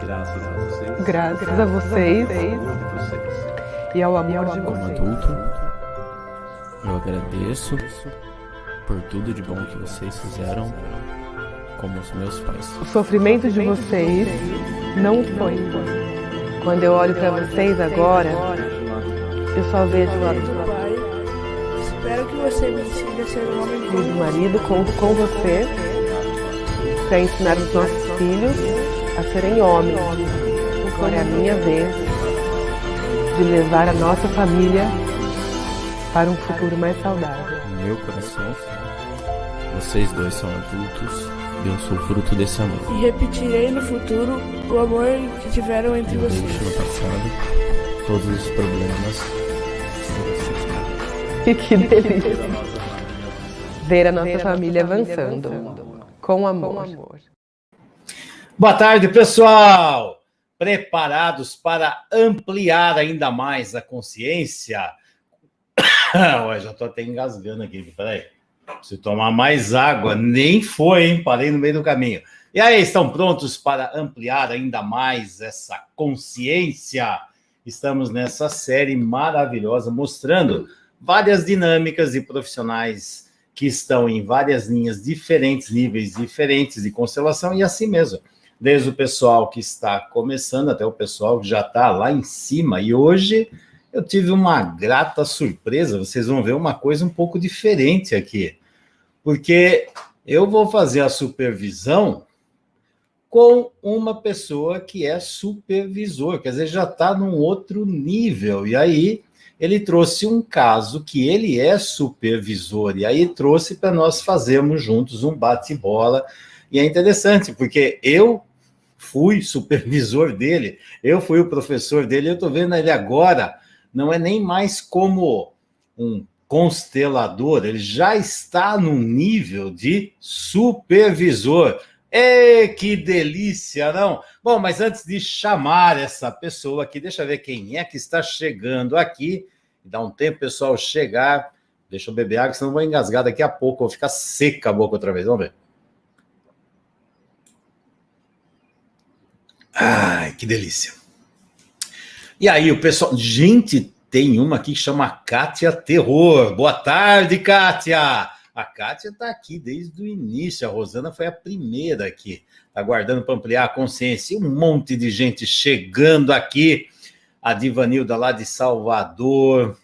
Graças a vocês e ao amor de Como vocês. adulto, eu agradeço por tudo de bom que vocês fizeram como os meus pais. O sofrimento de vocês não foi. Quando eu olho para vocês agora, eu só vejo o lado do Pai, espero que você me ensine a ser um homem do marido. Conto com você para ensinar os nossos filhos a serem homens. Agora é a minha vez de levar a nossa família para um futuro mais saudável. No meu coração, vocês dois são adultos e eu sou fruto desse amor. e repetirei no futuro o amor que tiveram entre Eu vocês. deixo no passado todos os problemas E que delícia ver a nossa família avançando com amor. Boa tarde, pessoal! Preparados para ampliar ainda mais a consciência? Ué, já estou até engasgando aqui, peraí. Preciso tomar mais água. Nem foi, hein? Parei no meio do caminho. E aí, estão prontos para ampliar ainda mais essa consciência? Estamos nessa série maravilhosa, mostrando várias dinâmicas e profissionais que estão em várias linhas diferentes, níveis diferentes de constelação, e assim mesmo. Desde o pessoal que está começando até o pessoal que já está lá em cima. E hoje eu tive uma grata surpresa. Vocês vão ver uma coisa um pouco diferente aqui. Porque eu vou fazer a supervisão com uma pessoa que é supervisor. Quer dizer, já está num outro nível. E aí ele trouxe um caso que ele é supervisor. E aí trouxe para nós fazermos juntos um bate-bola. E é interessante, porque eu fui supervisor dele, eu fui o professor dele, eu estou vendo ele agora, não é nem mais como um constelador, ele já está num nível de supervisor. Que delícia, não? Bom, mas antes de chamar essa pessoa aqui, deixa eu ver quem é que está chegando aqui, dá um tempo, pessoal, chegar, deixa eu beber água, senão eu vou engasgar daqui a pouco, vou ficar seca a boca outra vez, vamos ver. Ai, que delícia. E aí, o pessoal... Gente, tem uma aqui que chama Kátia Terror. Boa tarde, Kátia. A Kátia está aqui desde o início. A Rosana foi a primeira aqui. Está aguardando para ampliar a consciência. E um monte de gente chegando aqui. A Divanilda lá de Salvador.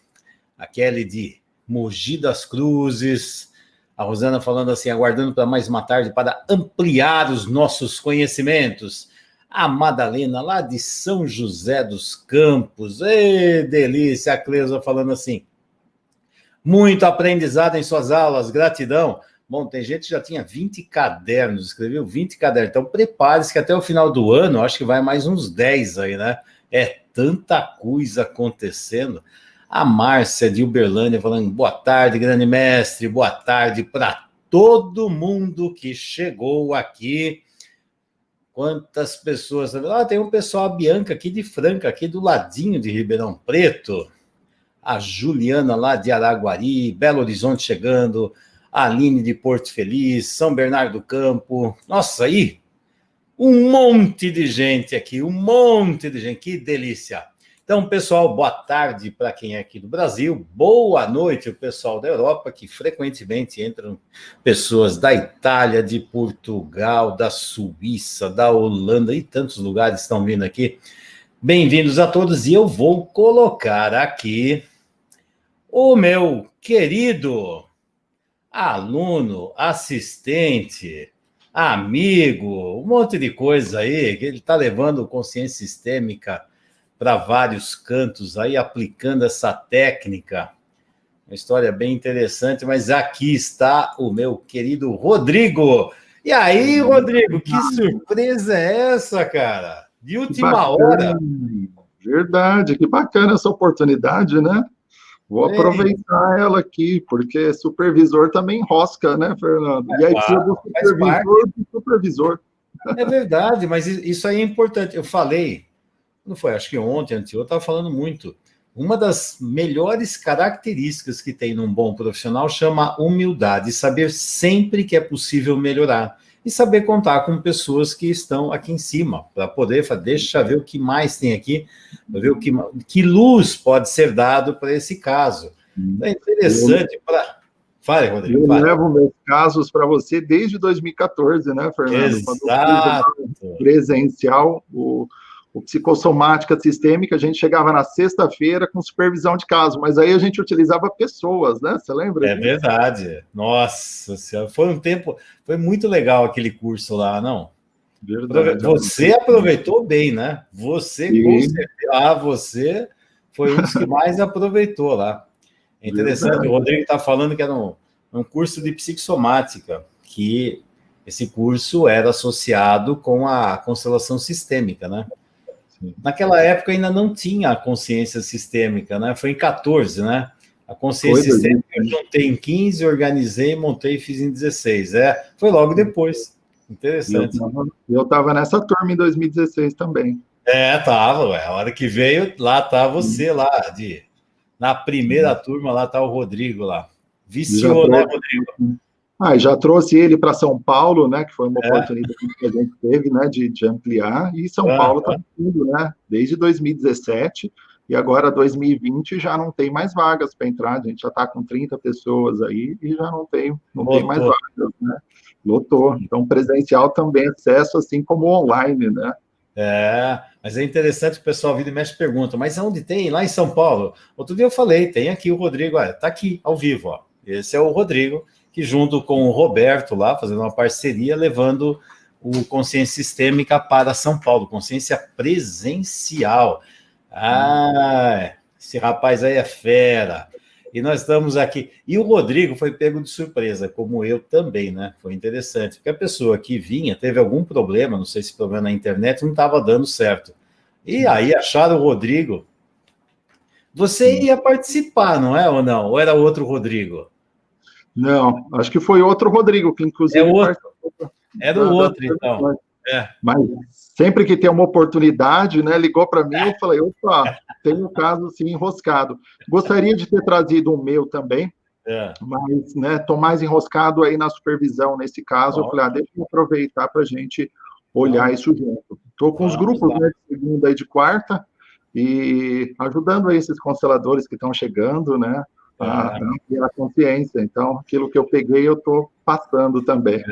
A Kelly de Mogi das Cruzes. A Rosana falando assim, aguardando para mais uma tarde para ampliar os nossos conhecimentos. A Madalena, lá de São José dos Campos. Delícia! A Cleusa falando assim. Muito aprendizado em suas aulas, gratidão. Bom, tem gente que já tinha 20 cadernos, escreveu 20 cadernos. Então, prepare-se que até o final do ano, acho que vai mais uns 10 aí, né? É tanta coisa acontecendo. A Márcia de Uberlândia falando, boa tarde, grande mestre. Boa tarde para todo mundo que chegou aqui. Quantas pessoas... tem um pessoal, a Bianca aqui de Franca, aqui do ladinho de Ribeirão Preto. A Juliana lá de Araguari, Belo Horizonte chegando. A Aline de Porto Feliz, São Bernardo do Campo. Nossa, aí, um monte de gente aqui, um monte de gente. Que delícia. Então, pessoal, boa tarde para quem é aqui do Brasil. Boa noite o pessoal da Europa, que frequentemente entram pessoas da Itália, de Portugal, da Suíça, da Holanda e tantos lugares estão vindo aqui. Bem-vindos a todos e eu vou colocar aqui o meu querido aluno, assistente, amigo, um monte de coisa aí, que ele está levando consciência sistêmica para vários cantos aí, aplicando essa técnica. Uma história bem interessante, mas aqui está o meu querido Rodrigo. E aí, Rodrigo, que surpresa é essa, cara? De última hora. Verdade, que bacana essa oportunidade, né? Vou aproveitar ela aqui, porque supervisor também enrosca, né, Fernando? E aí precisa do supervisor do supervisor. É verdade, mas isso aí é importante. Eu falei, não foi, acho que ontem, anteontem, eu estava falando muito. Uma das melhores características que tem num bom profissional chama humildade, saber sempre que é possível melhorar. e saber contar com pessoas que estão aqui em cima, para poder falar, deixa eu ver o que mais tem aqui, para ver que luz pode ser dado para esse caso. Então, é interessante para... Fale, Rodrigo. Eu levo meus casos para você desde 2014, né, Fernando? Exato. Quando presencial, o psicossomática sistêmica, a gente chegava na sexta-feira com supervisão de caso, mas aí a gente utilizava pessoas, né? Você lembra? É verdade. Nossa Senhora, foi muito legal aquele curso lá, não? Verdade. Você aproveitou bem, né? Você, com certeza, você foi um dos que mais aproveitou lá. É interessante, verdade. O Rodrigo está falando que era um curso de psicossomática, que esse curso era associado com a constelação sistêmica, né? Sim. Naquela época ainda não tinha a consciência sistêmica, né? Foi em 14, né? A consciência sistêmica eu juntei em 15, organizei, montei e fiz em 16. Foi logo depois. Interessante. Eu estava nessa turma em 2016 também. Tava, ué. A hora que veio, lá tá você, lá, na primeira turma, lá tá o Rodrigo lá. Viciou, né, Rodrigo? Já trouxe ele para São Paulo, né, que foi uma oportunidade que a gente teve, né, de ampliar, e São Paulo está indo, né, desde 2017, e agora 2020 já não tem mais vagas para entrar, a gente já está com 30 pessoas aí, e já não tem mais vagas, né, lotou. Então, presencial também acesso, assim como online, né. Mas é interessante que o pessoal vira e mexe pergunta, mas onde tem? Lá em São Paulo? Outro dia eu falei, tem aqui o Rodrigo, tá aqui, ao vivo, ó. Esse é o Rodrigo, que junto com o Roberto lá, fazendo uma parceria, levando o Consciência Sistêmica para São Paulo, consciência presencial. Esse rapaz aí é fera. E nós estamos aqui. E o Rodrigo foi pego de surpresa, como eu também, né? Foi interessante, porque a pessoa que vinha teve algum problema, não sei se problema na internet, não estava dando certo. E aí acharam o Rodrigo. Você ia participar, não é ou não? Ou era outro Rodrigo? Não, acho que foi outro Rodrigo, que inclusive... Era o outro, então. Mas sempre que tem uma oportunidade, né, ligou para mim, eu falei, opa, tem um caso assim enroscado. Gostaria de ter trazido o meu também, mas, né, tô mais enroscado aí na supervisão nesse caso. Eu falei, deixa eu aproveitar para a gente olhar isso junto. Estou com os grupos, né, de segunda e de quarta, e ajudando aí esses consteladores que estão chegando, né, a consciência. Então, aquilo que eu peguei, eu estou passando também.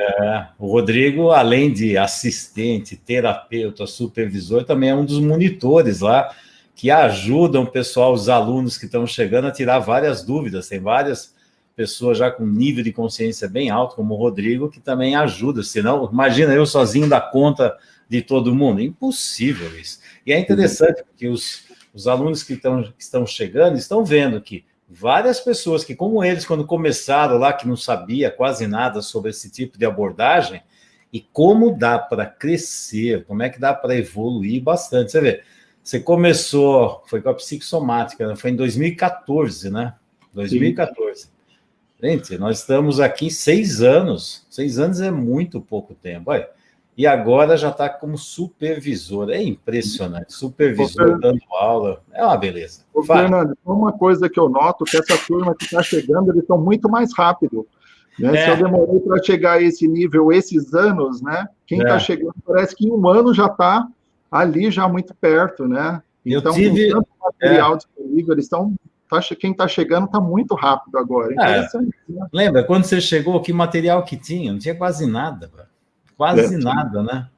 O Rodrigo, além de assistente, terapeuta, supervisor, também é um dos monitores lá, que ajudam o pessoal, os alunos que estão chegando, a tirar várias dúvidas. Tem várias pessoas já com nível de consciência bem alto, como o Rodrigo, que também ajuda. Senão, imagina eu sozinho dar conta de todo mundo. Impossível isso. E é interessante, porque os alunos que estão chegando estão vendo que várias pessoas que, como eles, quando começaram lá, que não sabia quase nada sobre esse tipo de abordagem, e como dá para crescer, como é que dá para evoluir bastante. Você vê, você começou, foi com a psicossomática, né? Foi em 2014, né? 2014. Sim. Gente, nós estamos aqui 6 anos. 6 anos é muito pouco tempo. Olha, e agora já está como supervisor. É impressionante. Supervisor dando aula. É uma beleza. Fernando, uma coisa que eu noto, que essa turma que está chegando, eles estão muito mais rápido. Né? Se eu demorei para chegar a esse nível, esses anos, né? Quem está chegando, parece que em um ano já está ali, já muito perto, né? Então, com tanto material disponível, eles estão... Quem está chegando está muito rápido agora. Interessante, né? Lembra, quando você chegou, que material que tinha? Não tinha quase nada, quase nada, né?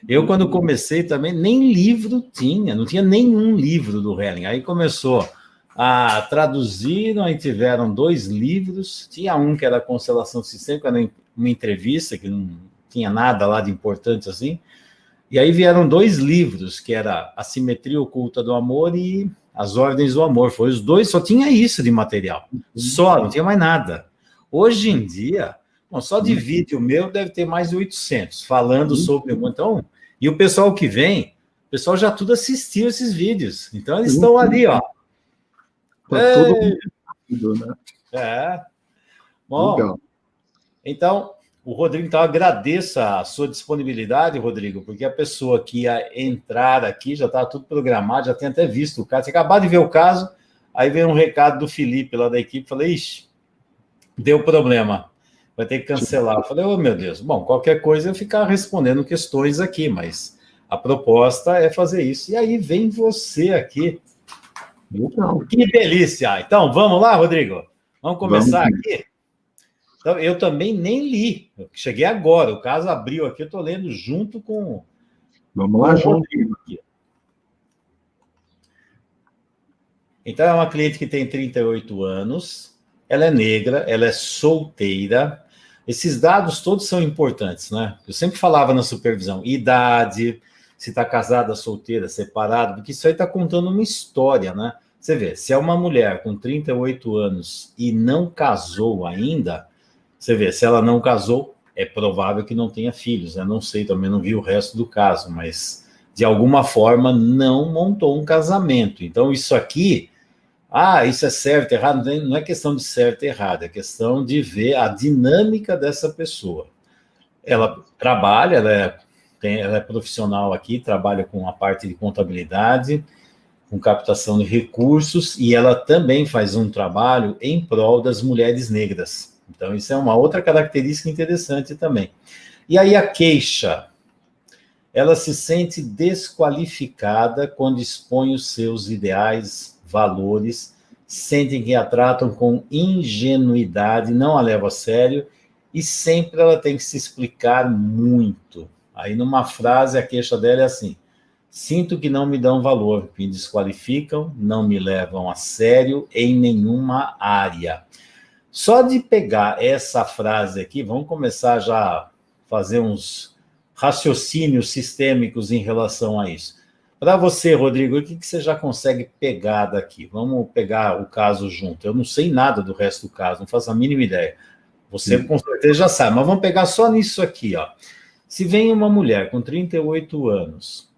Eu, quando comecei também, nem livro tinha, não tinha nenhum livro do Helling. Aí começou a traduzir, aí tiveram 2 livros, tinha um que era Constelação Sistêmica, era uma entrevista, que não tinha nada lá de importante assim, e aí vieram 2 livros, que era A Simetria Oculta do Amor e As Ordens do Amor. Foi os 2, só tinha isso de material, só, não tinha mais nada. Hoje em dia... Bom, só de vídeo meu deve ter mais de 800, falando sobre... Então, e o pessoal que vem, o pessoal já tudo assistiu esses vídeos. Então, eles estão ali, ó. Tudo, né? Bom, legal. Então, o Rodrigo, então, agradeço a sua disponibilidade, Rodrigo, porque a pessoa que ia entrar aqui já estava tudo programado, já tem até visto o caso. Você acabou de ver o caso, aí veio um recado do Felipe, lá da equipe, falei, ixi, deu problema. vai ter que cancelar. Eu falei, oh meu Deus, bom, qualquer coisa eu ficar respondendo questões aqui, mas a proposta é fazer isso. E aí vem você aqui. Então, Que delícia! Então, vamos lá, Rodrigo? Vamos começar aqui? Então, eu também nem li. Eu cheguei agora. O caso abriu aqui, eu estou lendo junto com... Vamos lá, João. Aqui. Então, é uma cliente que tem 38 anos, ela é negra, ela é solteira. Esses dados todos são importantes, né? Eu sempre falava na supervisão, idade, se está casada, solteira, separada, porque isso aí está contando uma história, né? Você vê, se é uma mulher com 38 anos e não casou ainda, você vê, se ela não casou, é provável que não tenha filhos, né? Não sei, também não vi o resto do caso, mas de alguma forma não montou um casamento. Então, isso aqui, isso é certo, errado, não é questão de certo e errado, é questão de ver a dinâmica dessa pessoa. Ela trabalha, ela é profissional aqui, trabalha com a parte de contabilidade, com captação de recursos, e ela também faz um trabalho em prol das mulheres negras. Então, isso é uma outra característica interessante também. E aí a queixa, ela se sente desqualificada quando expõe os seus ideais, valores, sentem que a tratam com ingenuidade, não a levam a sério, e sempre ela tem que se explicar muito. Aí, numa frase, a queixa dela é assim: sinto que não me dão valor, me desqualificam, não me levam a sério em nenhuma área. Só de pegar essa frase aqui, vamos começar já a fazer uns raciocínios sistêmicos em relação a isso. Para você, Rodrigo, o que você já consegue pegar daqui? Vamos pegar o caso junto. Eu não sei nada do resto do caso, não faço a mínima ideia. Você com certeza já sabe, mas vamos pegar só nisso aqui, ó. Se vem uma mulher com 38 anos,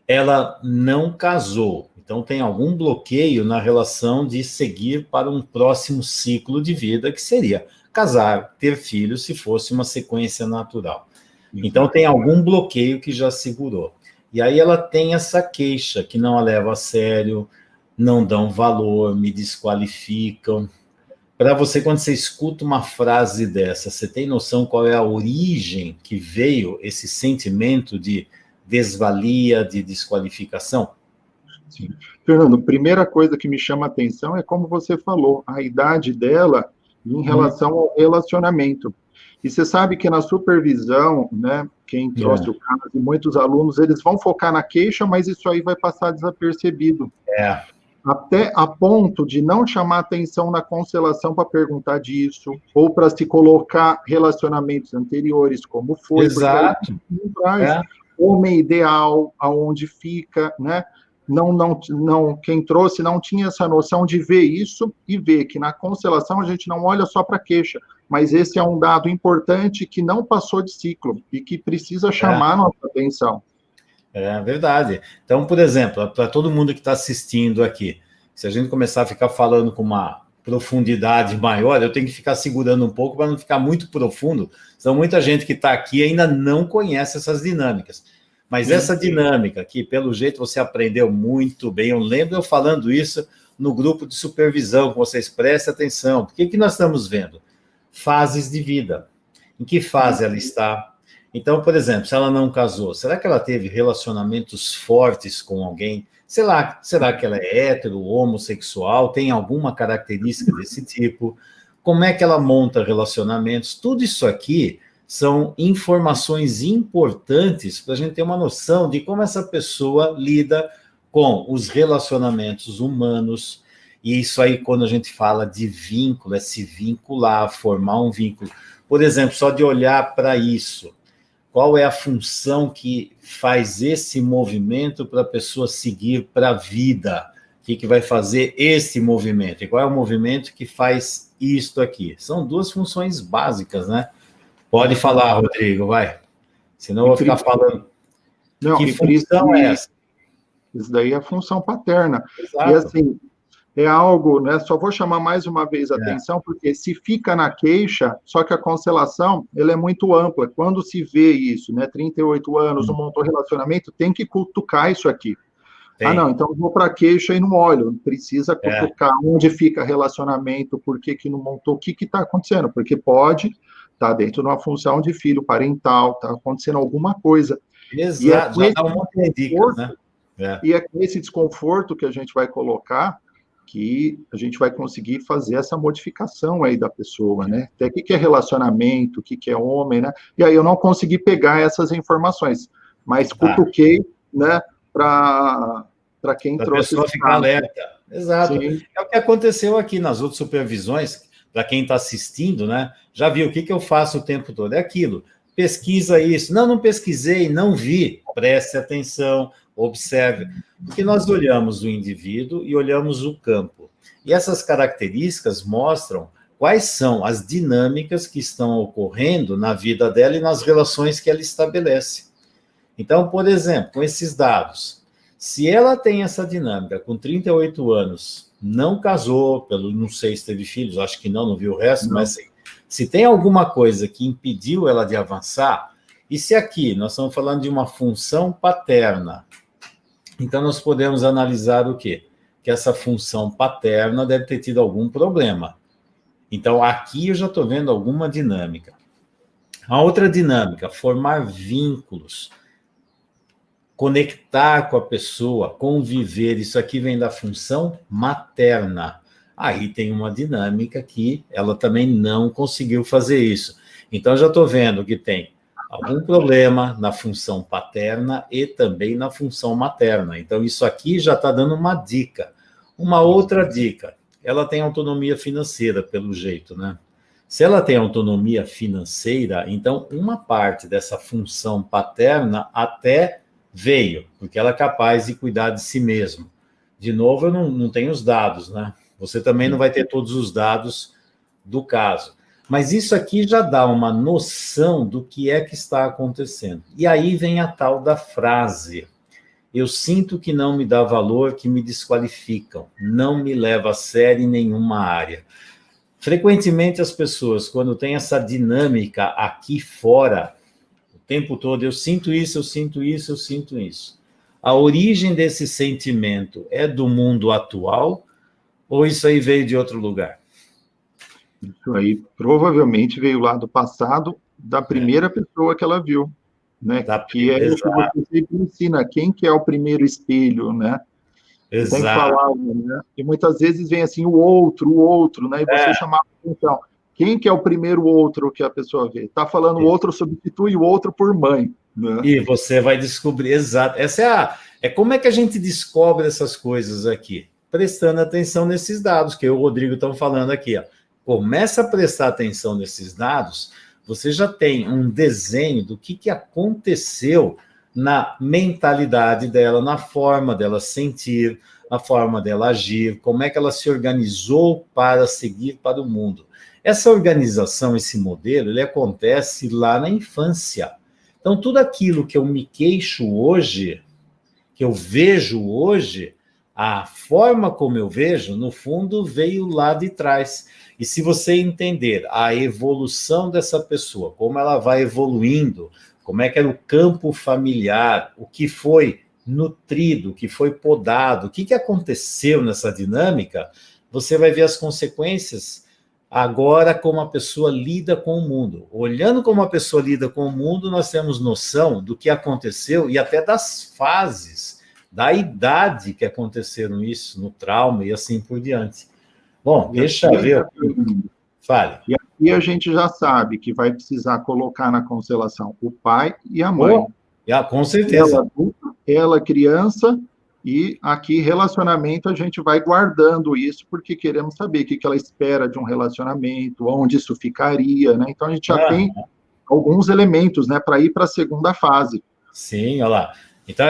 ela não casou, então tem algum bloqueio na relação de seguir para um próximo ciclo de vida, que seria casar, ter filhos, se fosse uma sequência natural. Então tem algum bloqueio que já segurou. E aí ela tem essa queixa, que não a leva a sério, não dão valor, me desqualificam. Para você, quando você escuta uma frase dessa, você tem noção qual é a origem que veio esse sentimento de desvalia, de desqualificação? Sim. Fernando, primeira coisa que me chama a atenção é como você falou, a idade dela em relação ao relacionamento. E você sabe que na supervisão, né, quem trouxe o caso, e muitos alunos, eles vão focar na queixa, mas isso aí vai passar desapercebido. Até a ponto de não chamar atenção na constelação para perguntar disso, ou para se colocar relacionamentos anteriores, como foi. Exato. Porque traz homem ideal, aonde fica, né? Não, quem trouxe não tinha essa noção de ver isso e ver que na constelação a gente não olha só para queixa, mas esse é um dado importante que não passou de ciclo e que precisa chamar nossa atenção. É verdade. Então, por exemplo, para todo mundo que está assistindo aqui, se a gente começar a ficar falando com uma profundidade maior, eu tenho que ficar segurando um pouco para não ficar muito profundo, senão muita gente que está aqui ainda não conhece essas dinâmicas. Mas essa dinâmica aqui, pelo jeito, você aprendeu muito bem. Eu lembro eu falando isso no grupo de supervisão, que vocês prestem atenção. O que nós estamos vendo? Fases de vida. Em que fase ela está? Então, por exemplo, se ela não casou, será que ela teve relacionamentos fortes com alguém? Será que ela é hétero, homossexual? Tem alguma característica desse tipo? Como é que ela monta relacionamentos? Tudo isso aqui são informações importantes para a gente ter uma noção de como essa pessoa lida com os relacionamentos humanos. E isso aí, quando a gente fala de vínculo, é se vincular, formar um vínculo. Por exemplo, só de olhar para isso, qual é a função que faz esse movimento para a pessoa seguir para a vida? O que vai fazer esse movimento? E qual é o movimento que faz isto aqui? São duas funções básicas, né? Pode falar, Rodrigo, vai. Senão eu vou ficar falando. Não, que função é essa? Isso daí é a função paterna. Exato. E assim, é algo, né? Só vou chamar mais uma vez a atenção, porque se fica na queixa, só que a constelação, ela é muito ampla. Quando se vê isso, né? 38 anos, não montou relacionamento, tem que cutucar isso aqui. Tem. Não, então eu vou para queixa e não olho. Precisa cutucar onde fica relacionamento, por que que não montou, o que que está acontecendo, porque pode estar dentro de uma função de filho parental, está acontecendo alguma coisa. Exato, já dá um monte de dicas, né? E é com esse desconforto que a gente vai colocar que a gente vai conseguir fazer essa modificação aí da pessoa, né? Até o que é relacionamento, o que é homem, né? E aí eu não consegui pegar essas informações, mas cutuquei, né, para quem trouxe. Para a pessoa ficar alerta. Exato. Sim. É o que aconteceu aqui nas outras supervisões, para quem está assistindo, né? Já viu o que eu faço o tempo todo? É aquilo. Pesquisa isso. Não pesquisei, não vi. Preste atenção, observe. Porque nós olhamos o indivíduo e olhamos o campo. E essas características mostram quais são as dinâmicas que estão ocorrendo na vida dela e nas relações que ela estabelece. Então, por exemplo, com esses dados, se ela tem essa dinâmica com 38 anos, não casou, não sei se teve filhos, acho que não vi o resto, mas assim, se tem alguma coisa que impediu ela de avançar, e se aqui nós estamos falando de uma função paterna, então nós podemos analisar o quê? Que essa função paterna deve ter tido algum problema. Então, aqui eu já estou vendo alguma dinâmica. A outra dinâmica, formar vínculos, conectar com a pessoa, conviver, isso aqui vem da função materna. Aí tem uma dinâmica que ela também não conseguiu fazer isso. Então, já estou vendo que tem algum problema na função paterna e também na função materna. Então, isso aqui já está dando uma dica. Uma outra dica, ela tem autonomia financeira, pelo jeito, né? Se ela tem autonomia financeira, então uma parte dessa função paterna até veio, porque ela é capaz de cuidar de si mesma. De novo, eu não tenho os dados, né? Você também não vai ter todos os dados do caso. Mas isso aqui já dá uma noção do que é que está acontecendo. E aí vem a tal da frase. Eu sinto que não me dá valor, que me desqualificam. Não me leva a sério em nenhuma área. Frequentemente as pessoas, quando tem essa dinâmica aqui fora, o tempo todo, eu sinto isso, eu sinto isso, eu sinto isso. A origem desse sentimento é do mundo atual ou isso aí veio de outro lugar? Isso aí provavelmente veio lá do passado da primeira pessoa que ela viu, né? Que é o que você sempre ensina, quem que é o primeiro espelho, né? Exato. Tem que falar, né? E muitas vezes vem assim, o outro, né? E você chamar a atenção. Quem que é o primeiro outro que a pessoa vê? Tá falando o outro substitui o outro por mãe, né? E você vai descobrir, exato. Essa é como é que a gente descobre essas coisas aqui? Prestando atenção nesses dados que eu e o Rodrigo estão falando aqui, ó. Começa a prestar atenção nesses dados, você já tem um desenho do que aconteceu na mentalidade dela, na forma dela sentir, na forma dela agir, como é que ela se organizou para seguir para o mundo. Essa organização, esse modelo, ele acontece lá na infância. Então, tudo aquilo que eu me queixo hoje, que eu vejo hoje, a forma como eu vejo, no fundo, veio lá de trás. E se você entender a evolução dessa pessoa, como ela vai evoluindo, como é que era o campo familiar, o que foi nutrido, o que foi podado, o que aconteceu nessa dinâmica, você vai ver as consequências agora como a pessoa lida com o mundo. Olhando como a pessoa lida com o mundo, nós temos noção do que aconteceu e até das fases, da idade que aconteceram isso, no trauma e assim por diante. Bom, deixa eu ver. Fale. E aqui a gente já sabe que vai precisar colocar na constelação o pai e a mãe. Com certeza. Ela adulta, ela criança, e aqui relacionamento a gente vai guardando isso, porque queremos saber o que ela espera de um relacionamento, onde isso ficaria, né? Então a gente já tem alguns elementos, né, para ir para a segunda fase. Sim, olha lá. Então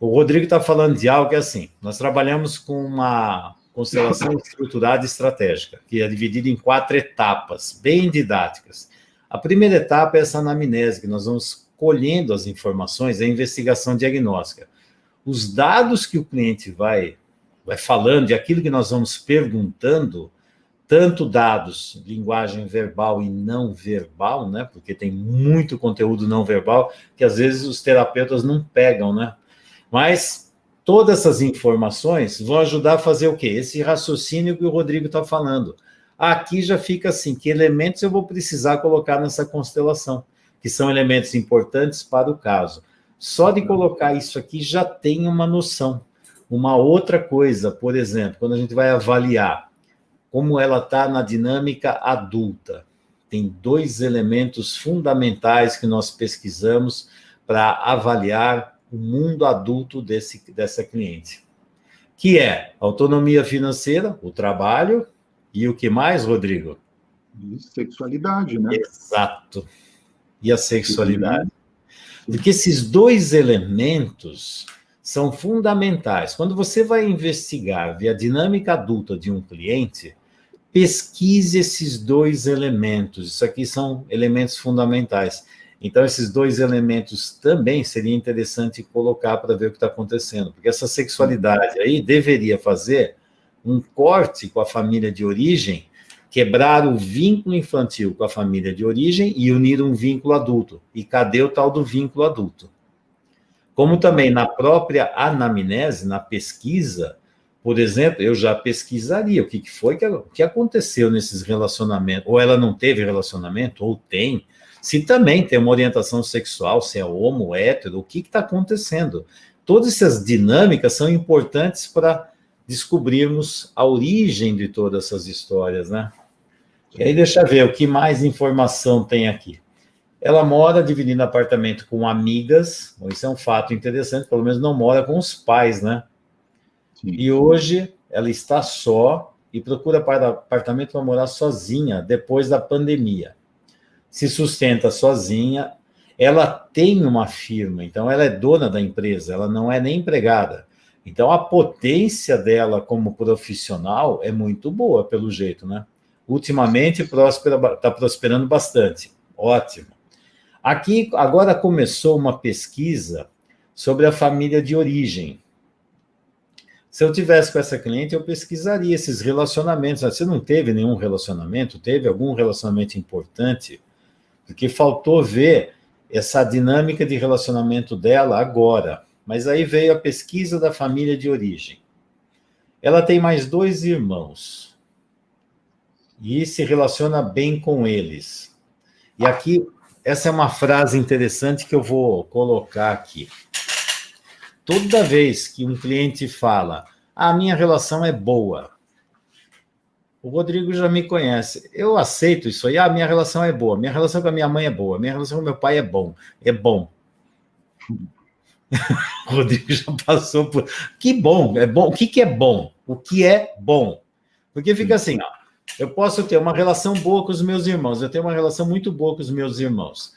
o Rodrigo está falando de algo que é assim, nós trabalhamos com uma constelação estruturada e estratégica, que é dividida em 4 etapas, bem didáticas. A primeira etapa é essa anamnese, que nós vamos colhendo as informações, a investigação diagnóstica. Os dados que o cliente vai falando, e aquilo que nós vamos perguntando, tanto dados, linguagem verbal e não verbal, né? Porque tem muito conteúdo não verbal, que às vezes os terapeutas não pegam, né? Mas Todas essas informações vão ajudar a fazer o quê? Esse raciocínio que o Rodrigo está falando. Aqui já fica assim, que elementos eu vou precisar colocar nessa constelação, que são elementos importantes para o caso. Só de colocar isso aqui já tem uma noção. Uma outra coisa, por exemplo, quando a gente vai avaliar como ela está na dinâmica adulta, tem 2 elementos fundamentais que nós pesquisamos para avaliar o mundo adulto dessa cliente, que é autonomia financeira, o trabalho, e o que mais, Rodrigo? E sexualidade, né? Exato. E a sexualidade. Porque esses 2 elementos são fundamentais. Quando você vai investigar ver a dinâmica adulta de um cliente, pesquise esses 2 elementos. Isso aqui são elementos fundamentais. Então, esses 2 elementos também seria interessante colocar para ver o que está acontecendo. Porque essa sexualidade aí deveria fazer um corte com a família de origem, quebrar o vínculo infantil com a família de origem e unir um vínculo adulto. E cadê o tal do vínculo adulto? Como também na própria anamnese, na pesquisa, por exemplo, eu já pesquisaria o que foi que aconteceu nesses relacionamentos. Ou ela não teve relacionamento, ou tem. Se também tem uma orientação sexual, se é homo, hétero, o que está acontecendo? Todas essas dinâmicas são importantes para descobrirmos a origem de todas essas histórias, né? E aí deixa eu ver o que mais informação tem aqui. Ela mora dividindo apartamento com amigas, isso é um fato interessante, pelo menos não mora com os pais, né? Sim. E hoje ela está só e procura apartamento para morar sozinha, depois da pandemia. Se sustenta sozinha, ela tem uma firma, então ela é dona da empresa, ela não é nem empregada. Então, a potência dela como profissional é muito boa, pelo jeito, né? Ultimamente, está prosperando bastante. Ótimo. Aqui, agora começou uma pesquisa sobre a família de origem. Se eu tivesse com essa cliente, eu pesquisaria esses relacionamentos. Você não teve nenhum relacionamento? Teve algum relacionamento importante? Porque faltou ver essa dinâmica de relacionamento dela agora. Mas aí veio a pesquisa da família de origem. Ela tem mais 2 irmãos. E se relaciona bem com eles. E aqui, essa é uma frase interessante que eu vou colocar aqui. Toda vez que um cliente fala, a minha relação é boa, o Rodrigo já me conhece, eu aceito isso aí, minha relação é boa, minha relação com a minha mãe é boa, minha relação com meu pai é bom. O Rodrigo já passou por... Que bom, é bom. O que é bom? O que é bom? Porque fica assim, ó, eu posso ter uma relação boa com os meus irmãos, eu tenho uma relação muito boa com os meus irmãos.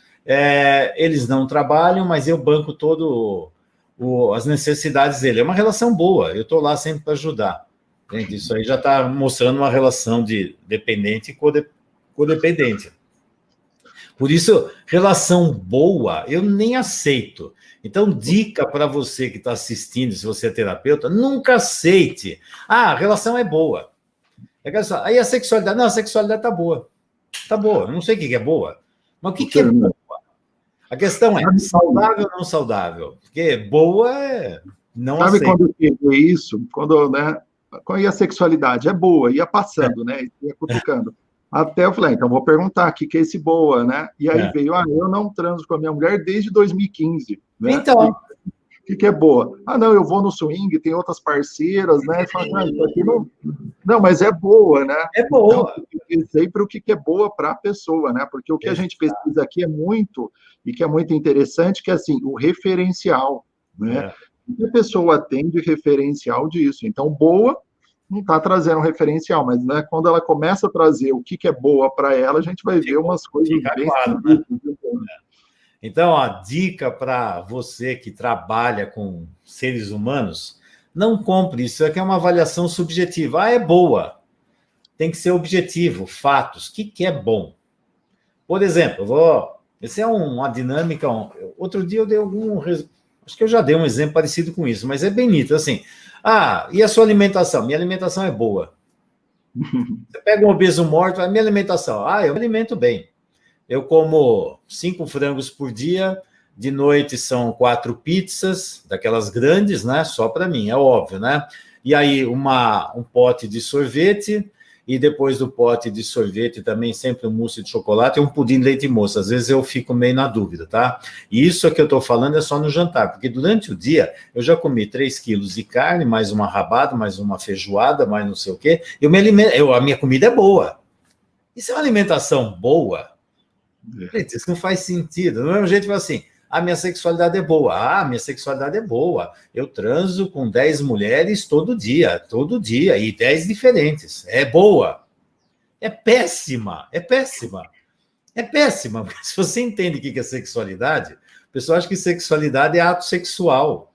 Eles não trabalham, mas eu banco todo as necessidades dele. É uma relação boa, eu estou lá sempre para ajudar. Gente, isso aí já está mostrando uma relação de dependente e codependente. Por isso, relação boa, eu nem aceito. Então, dica para você que está assistindo, se você é terapeuta, nunca aceite. A relação é boa. Aí a sexualidade, não, a sexualidade está boa. Está boa, eu não sei o que é boa. Mas o que é boa? A questão é saudável ou não saudável? Porque boa é não aceito. Sabe quando eu vi isso? Quando a sexualidade é boa, ia passando, né? Ia cutucando. Até eu falei, então vou perguntar o que é esse boa, né? E aí veio, eu não transo com a minha mulher desde 2015. Né? Então. O que é boa? Não, eu vou no swing, tem outras parceiras, né? Fala, isso aqui não, mas é boa, né? É boa. Então, eu pensei para o que é boa para a pessoa, né? Porque o que a gente pesquisa aqui é muito, e que é muito interessante, que é assim, o referencial, né? E a pessoa atende referencial disso. Então, boa não está trazendo um referencial, mas né, quando ela começa a trazer o que é boa para ela, a gente vai ver umas coisas bem claro, né? Então, a dica para você que trabalha com seres humanos, não compre isso. Isso aqui é uma avaliação subjetiva. É boa. Tem que ser objetivo, fatos. O que é bom? Por exemplo, essa é uma dinâmica. Outro dia eu dei acho que eu já dei um exemplo parecido com isso, mas é bem nítido, assim. E a sua alimentação? Minha alimentação é boa. Você pega um obeso morto, minha alimentação. Eu me alimento bem. Eu como 5 frangos por dia, De noite são 4 pizzas, daquelas grandes, né? Só para mim, é óbvio, né? E aí um pote de sorvete, e depois do pote de sorvete também sempre um mousse de chocolate e um pudim de leite moça. Às vezes eu fico meio na dúvida, tá? E isso que eu estou falando é só no jantar, porque durante o dia eu já comi 3 quilos de carne, mais uma rabada, mais uma feijoada, mais não sei o quê. A minha comida é boa. Isso é uma alimentação boa? Gente, isso não faz sentido. Do mesmo jeito que fala assim, a minha sexualidade é boa. Ah, minha sexualidade é boa. Eu transo com 10 mulheres todo dia, e 10 diferentes. É boa. É péssima, é péssima. É péssima, porque se você entende o que é sexualidade, o pessoal acha que sexualidade é ato sexual.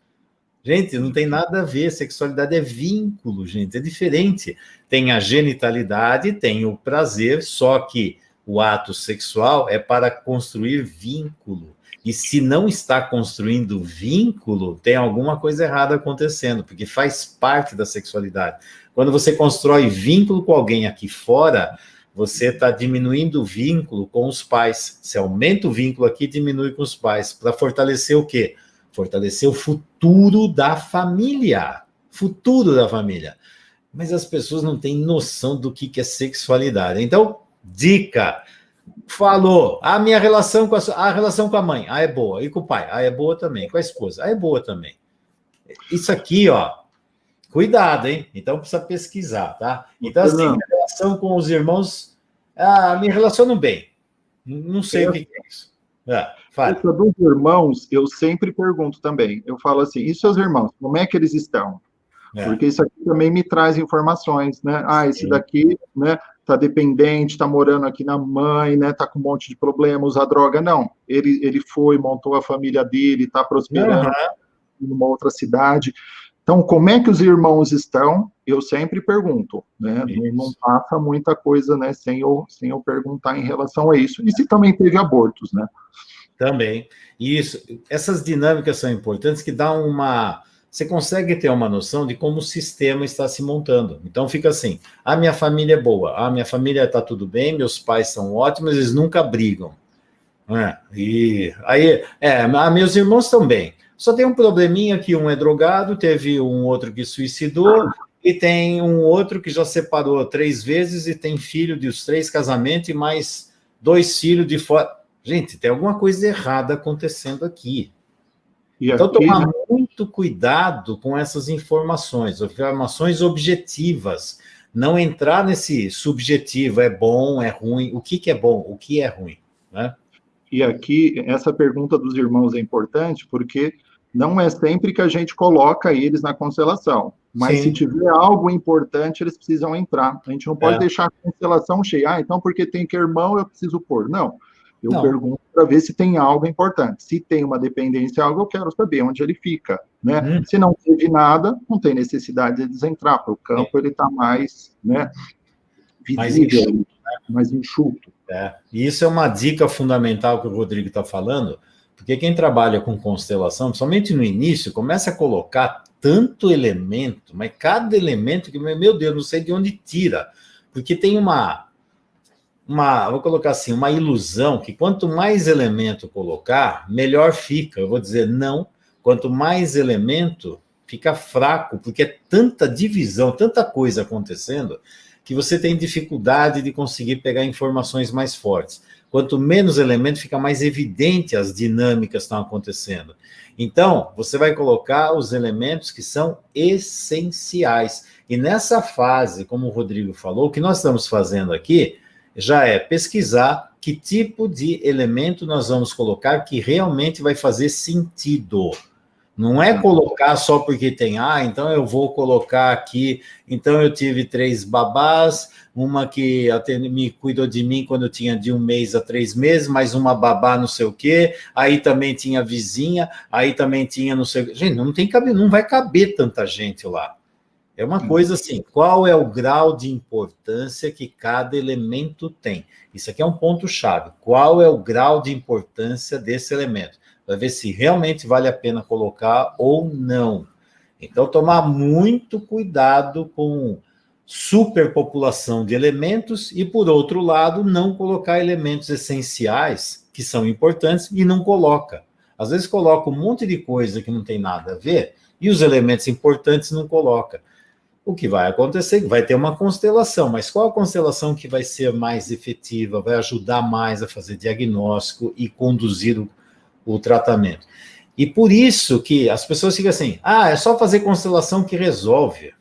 Gente, não tem nada a ver. Sexualidade é vínculo, gente, é diferente. Tem a genitalidade, tem o prazer, só que o ato sexual é para construir vínculo. E se não está construindo vínculo, tem alguma coisa errada acontecendo, porque faz parte da sexualidade. Quando você constrói vínculo com alguém aqui fora, você está diminuindo o vínculo com os pais. Você aumenta o vínculo aqui, diminui com os pais. Para fortalecer o quê? Fortalecer o futuro da família. Futuro da família. Mas as pessoas não têm noção do que é sexualidade. Então, dica... Falou, a minha relação com a relação com a mãe, é boa, e com o pai, é boa também, com a esposa, é boa também. Isso aqui, ó, cuidado, hein? Então precisa pesquisar, tá? Então, assim, a relação com os irmãos, me relaciono bem. Não sei o que é isso. Fala. Dos irmãos, eu sempre pergunto também. Eu falo assim, e seus irmãos, como é que eles estão? Porque isso aqui também me traz informações, né? Esse daqui, né? Tá dependente, tá morando aqui na mãe, né? Tá com um monte de problema, usa droga. Não, ele foi, montou a família dele, tá prosperando numa outra cidade. Então, como é que os irmãos estão? Eu sempre pergunto, né? Não passa muita coisa, né? Sem eu perguntar em relação a isso. E se também teve abortos, né? Também. Isso. Essas dinâmicas são importantes que dão você consegue ter uma noção de como o sistema está se montando. Então, fica assim, a minha família é boa, a minha família está tudo bem, meus pais são ótimos, eles nunca brigam. E aí, meus irmãos estão bem. Só tem um probleminha que um é drogado, teve um outro que suicidou, e tem um outro que já separou 3 vezes e tem filho dos 3 casamentos e mais 2 filhos de fora. Gente, tem alguma coisa errada acontecendo aqui. Então, tomar muito cuidado com essas informações objetivas. Não entrar nesse subjetivo, é bom, é ruim. O que é bom, o que é ruim, né? E aqui, essa pergunta dos irmãos é importante, porque não é sempre que a gente coloca eles na constelação. Mas se tiver algo importante, eles precisam entrar. A gente não pode deixar a constelação cheia. Então, porque tem que irmão, eu preciso pôr. Não. Eu pergunto para ver se tem algo importante. Se tem uma dependência, algo, eu quero saber onde ele fica, né? Se não teve nada, não tem necessidade de eles entrar, porque o campo ele está mais, né, visível, mais enxuto. E isso é uma dica fundamental que o Rodrigo está falando, porque quem trabalha com constelação, principalmente no início, começa a colocar tanto elemento, mas cada elemento que, meu Deus, não sei de onde tira, porque tem vou colocar assim, uma ilusão que quanto mais elemento colocar, melhor fica. Eu vou dizer não, quanto mais elemento, fica fraco, porque é tanta divisão, tanta coisa acontecendo, que você tem dificuldade de conseguir pegar informações mais fortes. Quanto menos elemento, fica mais evidente as dinâmicas que estão acontecendo. Então, você vai colocar os elementos que são essenciais. E nessa fase, como o Rodrigo falou, o que nós estamos fazendo aqui já é pesquisar que tipo de elemento nós vamos colocar que realmente vai fazer sentido. Não é colocar só porque tem, então eu vou colocar aqui, então eu tive 3 babás, uma que me cuidou de mim quando eu tinha de 1 mês a 3 meses, mais uma babá não sei o quê, aí também tinha vizinha, aí também tinha não sei o quê. Gente, não vai caber tanta gente lá. É uma coisa assim, qual é o grau de importância que cada elemento tem? Isso aqui é um ponto-chave. Qual é o grau de importância desse elemento? Para ver se realmente vale a pena colocar ou não. Então, tomar muito cuidado com superpopulação de elementos e, por outro lado, não colocar elementos essenciais que são importantes e não coloca. Às vezes coloca um monte de coisa que não tem nada a ver e os elementos importantes não coloca. O que vai acontecer? Vai ter uma constelação, mas qual a constelação que vai ser mais efetiva, vai ajudar mais a fazer diagnóstico e conduzir o tratamento? E por isso que as pessoas ficam assim, é só fazer constelação que resolve.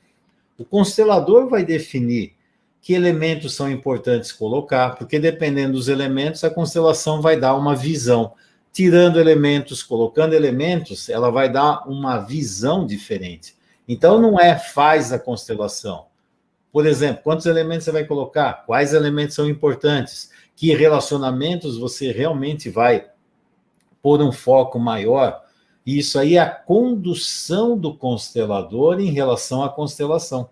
O constelador vai definir que elementos são importantes colocar, porque dependendo dos elementos, a constelação vai dar uma visão. Tirando elementos, colocando elementos, ela vai dar uma visão diferente. Então, não faz a constelação. Por exemplo, quantos elementos você vai colocar? Quais elementos são importantes? Que relacionamentos você realmente vai pôr um foco maior? E isso aí é a condução do constelador em relação à constelação.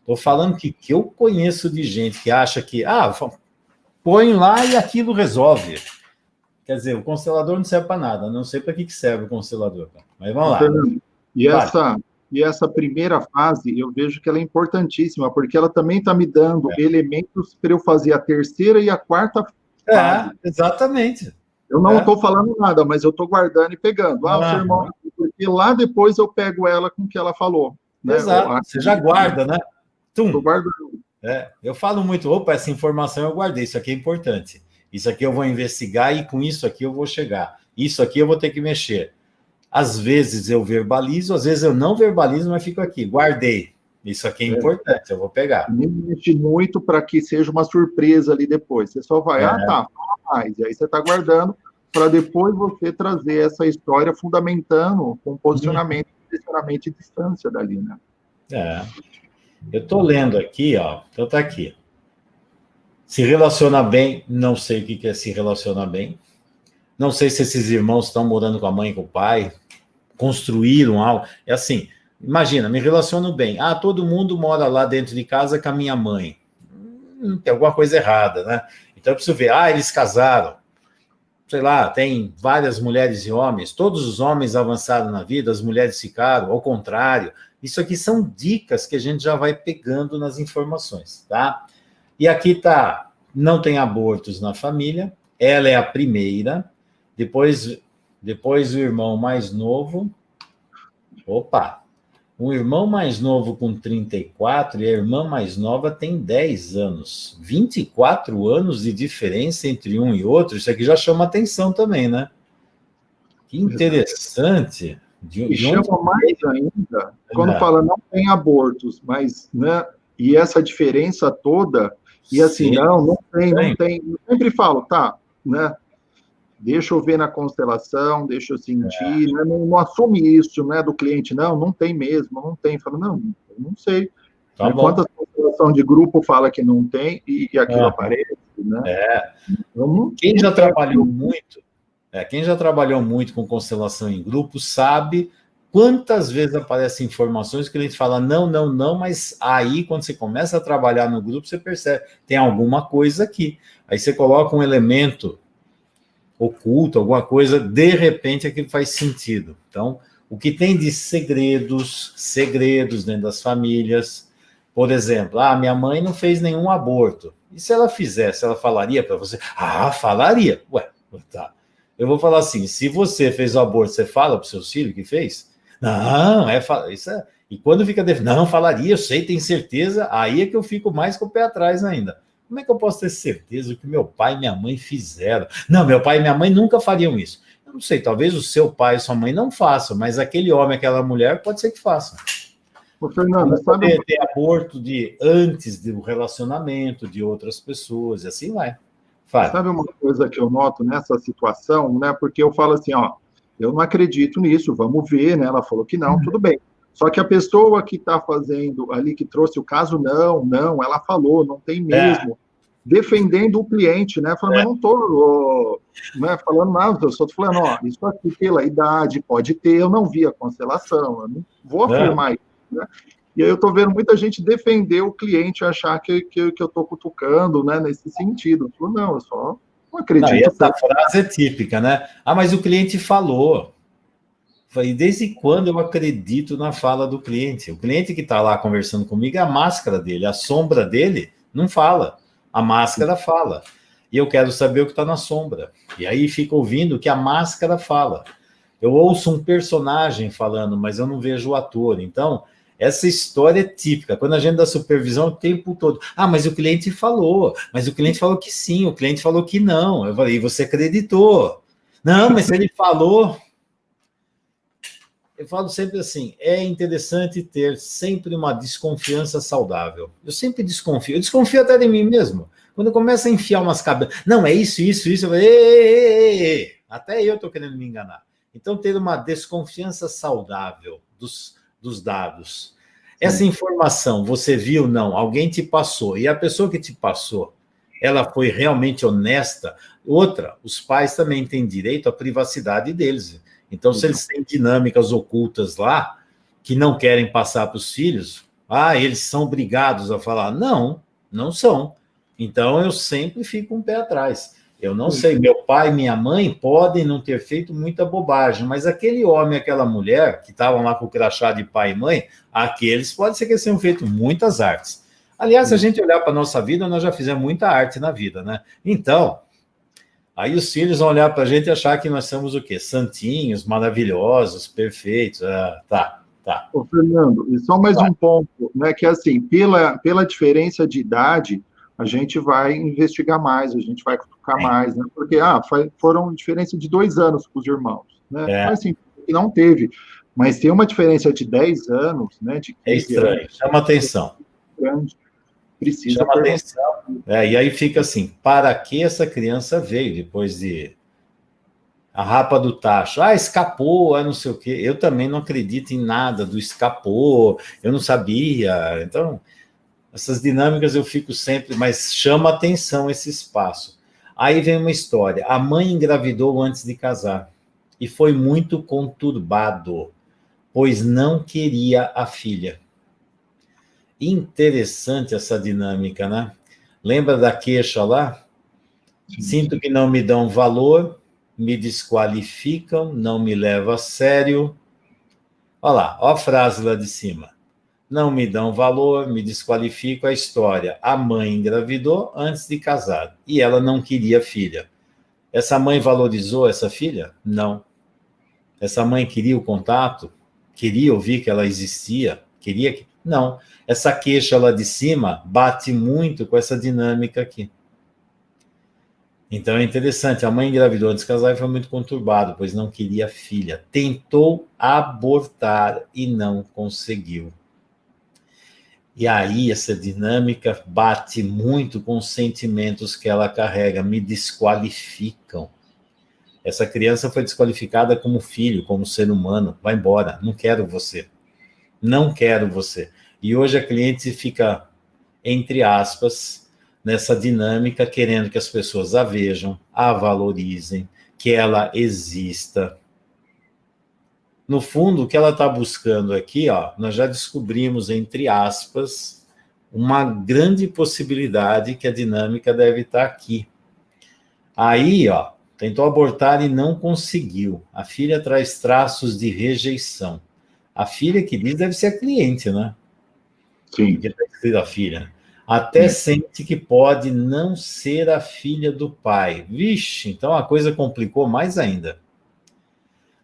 Estou falando que eu conheço de gente que acha que, põe lá e aquilo resolve. Quer dizer, o constelador não serve para nada, não sei para que serve o constelador. Mas vamos lá. E essa primeira fase, eu vejo que ela é importantíssima, porque ela também está me dando elementos para eu fazer a terceira e a quarta fase. Exatamente. Eu não estou falando nada, mas eu estou guardando e pegando. O seu irmão, porque lá depois eu pego ela com o que ela falou. Né? Exato, você já guarda, né? Estou guardando. Eu falo muito, essa informação eu guardei, isso aqui é importante. Isso aqui eu vou investigar e com isso aqui eu vou chegar. Isso aqui eu vou ter que mexer. Às vezes eu verbalizo, às vezes eu não verbalizo, mas fico aqui, guardei. Isso aqui é importante, eu vou pegar. Nem mexe muito para que seja uma surpresa ali depois. Você só vai, fala mais. E aí você está guardando para depois você trazer essa história fundamentando com posicionamento, posicionamento e distância dali, né? Eu estou lendo aqui, então tá aqui. Se relaciona bem, não sei o que é se relacionar bem. Não sei se esses irmãos estão morando com a mãe e com o pai, construíram algo. É assim, imagina, me relaciono bem. Todo mundo mora lá dentro de casa com a minha mãe. Tem alguma coisa errada, né? Então eu preciso ver, eles casaram. Sei lá, tem várias mulheres e homens. Todos os homens avançaram na vida, as mulheres ficaram, ao contrário. Isso aqui são dicas que a gente já vai pegando nas informações, tá? E aqui tá, não tem abortos na família, ela é a primeira, depois o irmão mais novo, um irmão mais novo com 34 e a irmã mais nova tem 10 anos, 24 anos de diferença entre um e outro, isso aqui já chama atenção também, né? Que interessante. E chama mais ainda, quando fala não tem abortos, mas, né, e essa diferença toda, e assim, não tem. Eu sempre falo, né? Deixa eu ver na constelação, deixa eu sentir, né? Não assume isso, né, do cliente, não tem mesmo, não tem. Fala, não sei. Quantas constelação de grupo fala que não tem e aquilo aparece, né? Quem já trabalhou muito com constelação em grupo sabe quantas vezes aparecem informações que o cliente fala não, mas aí quando você começa a trabalhar no grupo, você percebe, tem alguma coisa aqui. Aí você coloca um elemento oculto, alguma coisa, de repente aquilo faz sentido. Então, o que tem de segredos dentro das famílias, por exemplo, minha mãe não fez nenhum aborto. E se ela fizesse, ela falaria para você? Falaria. Tá. Eu vou falar assim, se você fez o aborto, você fala para os seus filhos que fez? Não, isso é... E quando fica... Não, falaria, eu sei, tenho certeza, aí é que eu fico mais com o pé atrás ainda. Como é que eu posso ter certeza que meu pai e minha mãe fizeram? Não, meu pai e minha mãe nunca fariam isso. Eu não sei, talvez o seu pai e sua mãe não façam, mas aquele homem, aquela mulher, pode ser que façam. Fernando, sabe... Ter aborto antes do relacionamento de outras pessoas, e assim vai. Sabe uma coisa que eu noto nessa situação, né? Porque eu falo assim, eu não acredito nisso, vamos ver, né? Ela falou que não, tudo bem. Só que a pessoa que está fazendo ali, que trouxe o caso, não, ela falou, não tem mesmo. Defendendo o cliente, né? Falando, mas não estou falando nada, eu só estou falando, isso aqui pela idade pode ter, eu não vi a constelação, eu não vou afirmar isso, né? E aí eu estou vendo muita gente defender o cliente, achar que eu estou cutucando, né, nesse sentido. Eu falo, eu só não acredito. Essa frase é típica, né? Mas o cliente falou. E desde quando eu acredito na fala do cliente? O cliente que está lá conversando comigo é a máscara dele, a sombra dele não fala, a máscara fala. E eu quero saber o que está na sombra. E aí fica ouvindo o que a máscara fala. Eu ouço um personagem falando, mas eu não vejo o ator. Então, essa história é típica. Quando a gente dá supervisão, o tempo todo. Ah, mas o cliente falou. Mas o cliente falou que sim, o cliente falou que não. Eu falei, e você acreditou. Não, mas se ele falou... Eu falo sempre assim, é interessante ter sempre uma desconfiança saudável. Eu sempre desconfio. Eu desconfio até de mim mesmo. Quando eu começo a enfiar umas cabeças... Não, é isso, eu falo, ei. Até eu estou querendo me enganar. Então, ter uma desconfiança saudável dos dados. Essa informação, você viu? Não. Alguém te passou. E a pessoa que te passou, ela foi realmente honesta? Outra, os pais também têm direito à privacidade deles. Então, se eles têm dinâmicas ocultas lá, que não querem passar para os filhos, eles são obrigados a falar. Não, não são. Então, eu sempre fico um pé atrás. Eu não sei, meu pai e minha mãe podem não ter feito muita bobagem, mas aquele homem e aquela mulher que estavam lá com o crachá de pai e mãe, aqueles pode ser que eles tenham feito muitas artes. Aliás, se a gente olhar para a nossa vida, nós já fizemos muita arte na vida, né? Então... Aí os filhos vão olhar para a gente e achar que nós somos o quê? Santinhos, maravilhosos, perfeitos. Tá. Ô, Fernando, e só mais um ponto, né? Que assim, pela diferença de idade, a gente vai investigar mais, a gente vai cutucar mais, né? Porque foram diferença de 2 anos para os irmãos, né? Mas assim, não teve. Mas tem uma diferença de 10 anos, né? De 15 é estranho, anos, chama atenção. Grande. Precisa chama atenção. E aí fica assim, para que essa criança veio depois de a rapa do tacho? Escapou, não sei o quê. Eu também não acredito em nada do escapou, eu não sabia. Então, essas dinâmicas eu fico sempre, mas chama atenção esse espaço. Aí vem uma história. A mãe engravidou antes de casar e foi muito conturbado, pois não queria a filha. Interessante essa dinâmica, né? Lembra da queixa lá? Sinto que não me dão valor, me desqualificam, não me levam a sério. Olha lá, olha a frase lá de cima. Não me dão valor, me desqualificam, a história. A mãe engravidou antes de casar e ela não queria filha. Essa mãe valorizou essa filha? Não. Essa mãe queria o contato? Queria ouvir que ela existia? Queria que... Não. Essa queixa lá de cima bate muito com essa dinâmica aqui. Então é interessante, a mãe engravidou antes de casar e foi muito conturbado, pois não queria filha. Tentou abortar e não conseguiu. E aí essa dinâmica bate muito com os sentimentos que ela carrega, me desqualificam. Essa criança foi desqualificada como filho, como ser humano. Vai embora, não quero você. Não quero você. E hoje a cliente fica, entre aspas, nessa dinâmica, querendo que as pessoas a vejam, a valorizem, que ela exista. No fundo, o que ela está buscando aqui, nós já descobrimos, entre aspas, uma grande possibilidade que a dinâmica deve estar aqui. Aí, tentou abortar e não conseguiu. A filha traz traços de rejeição. A filha que diz deve ser a cliente, né? Sim. Porque está escrito a filha. Até sente que pode não ser a filha do pai. Vixe, então a coisa complicou mais ainda.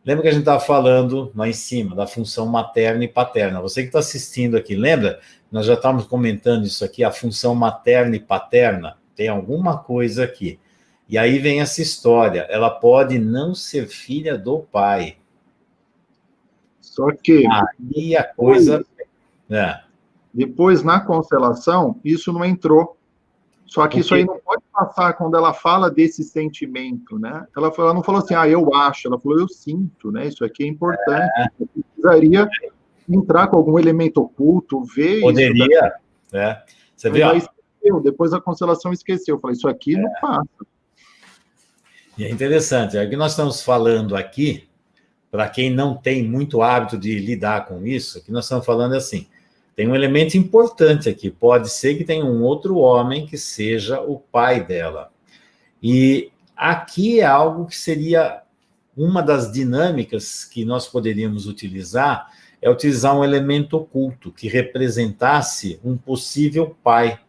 Lembra que a gente estava falando lá em cima da função materna e paterna? Você que está assistindo aqui, lembra? Nós já estávamos comentando isso aqui, a função materna e paterna. Tem alguma coisa aqui. E aí vem essa história. Ela pode não ser filha do pai. Só que... Aí a coisa... Depois, na constelação, isso não entrou. Só que isso aí não pode passar quando ela fala desse sentimento, né? Ela não falou assim, eu acho. Ela falou, eu sinto, né? Isso aqui é importante. Eu precisaria entrar com algum elemento oculto, ver Poderia, isso. né? Você vê, depois a constelação esqueceu. Eu falei, isso aqui não passa. E é interessante, o que nós estamos falando aqui, para quem não tem muito hábito de lidar com isso, o que nós estamos falando é assim, tem um elemento importante aqui, pode ser que tenha um outro homem que seja o pai dela. E aqui é algo que seria uma das dinâmicas que nós poderíamos utilizar, é utilizar um elemento oculto que representasse um possível pai.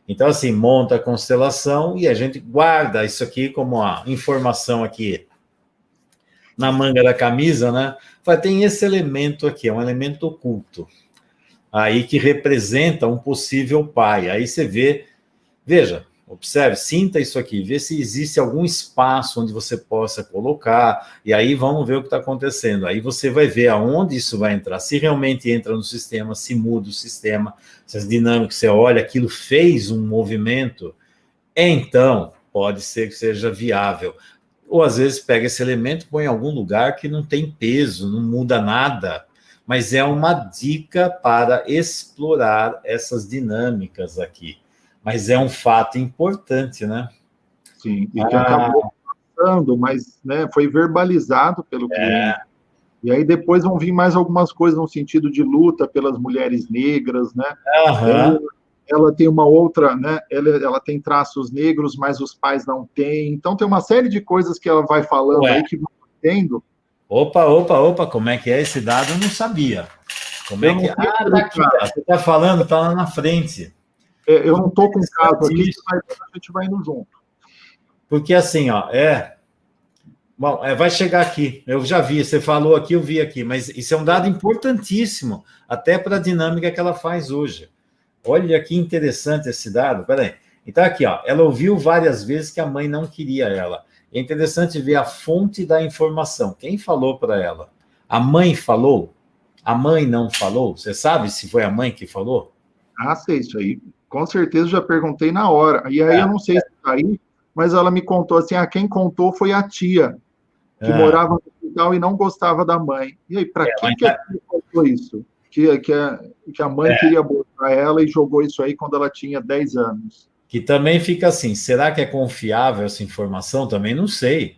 Então, assim, monta a constelação e a gente guarda isso aqui como uma informação aqui na manga da camisa, né? Tem esse elemento aqui, é um elemento oculto, aí que representa um possível pai. Aí você vê, veja, observe, sinta isso aqui, vê se existe algum espaço onde você possa colocar, e aí vamos ver o que está acontecendo. Aí você vai ver aonde isso vai entrar, se realmente entra no sistema, se muda o sistema, se as dinâmicas, você olha, aquilo fez um movimento, então pode ser que seja viável. Ou às vezes pega esse elemento, põe em algum lugar que não tem peso, não muda nada, mas é uma dica para explorar essas dinâmicas aqui. Mas é um fato importante, né? Sim, e que acabou passando, mas né, foi verbalizado pelo cliente. E aí depois vão vir mais algumas coisas no sentido de luta pelas mulheres negras, né? Ela tem uma outra, né? Ela tem traços negros, mas os pais não têm. Então tem uma série de coisas que ela vai falando aí que vão tendo. Opa, como é que é esse dado? Eu não sabia. Como é que é? Tá aqui, você está falando, está lá na frente. Eu não estou com caso aqui, a gente vai indo junto. Porque assim, ó, bom, vai chegar aqui. Eu já vi, você falou aqui, eu vi aqui, mas isso é um dado importantíssimo, até para a dinâmica que ela faz hoje. Olha que interessante esse dado, peraí. Então aqui, ó, ela ouviu várias vezes que a mãe não queria ela. É interessante ver a fonte da informação. Quem falou para ela? A mãe falou? A mãe não falou? Você sabe se foi a mãe que falou? Ah, sei, isso aí. Com certeza já perguntei na hora. E aí eu não sei se está aí, mas ela me contou assim, quem contou foi a tia, que morava no hospital e não gostava da mãe. E aí, para que a tia contou isso? Que a mãe queria botar ela e jogou isso aí quando ela tinha 10 anos. Que também fica assim, será que é confiável essa informação? Também não sei.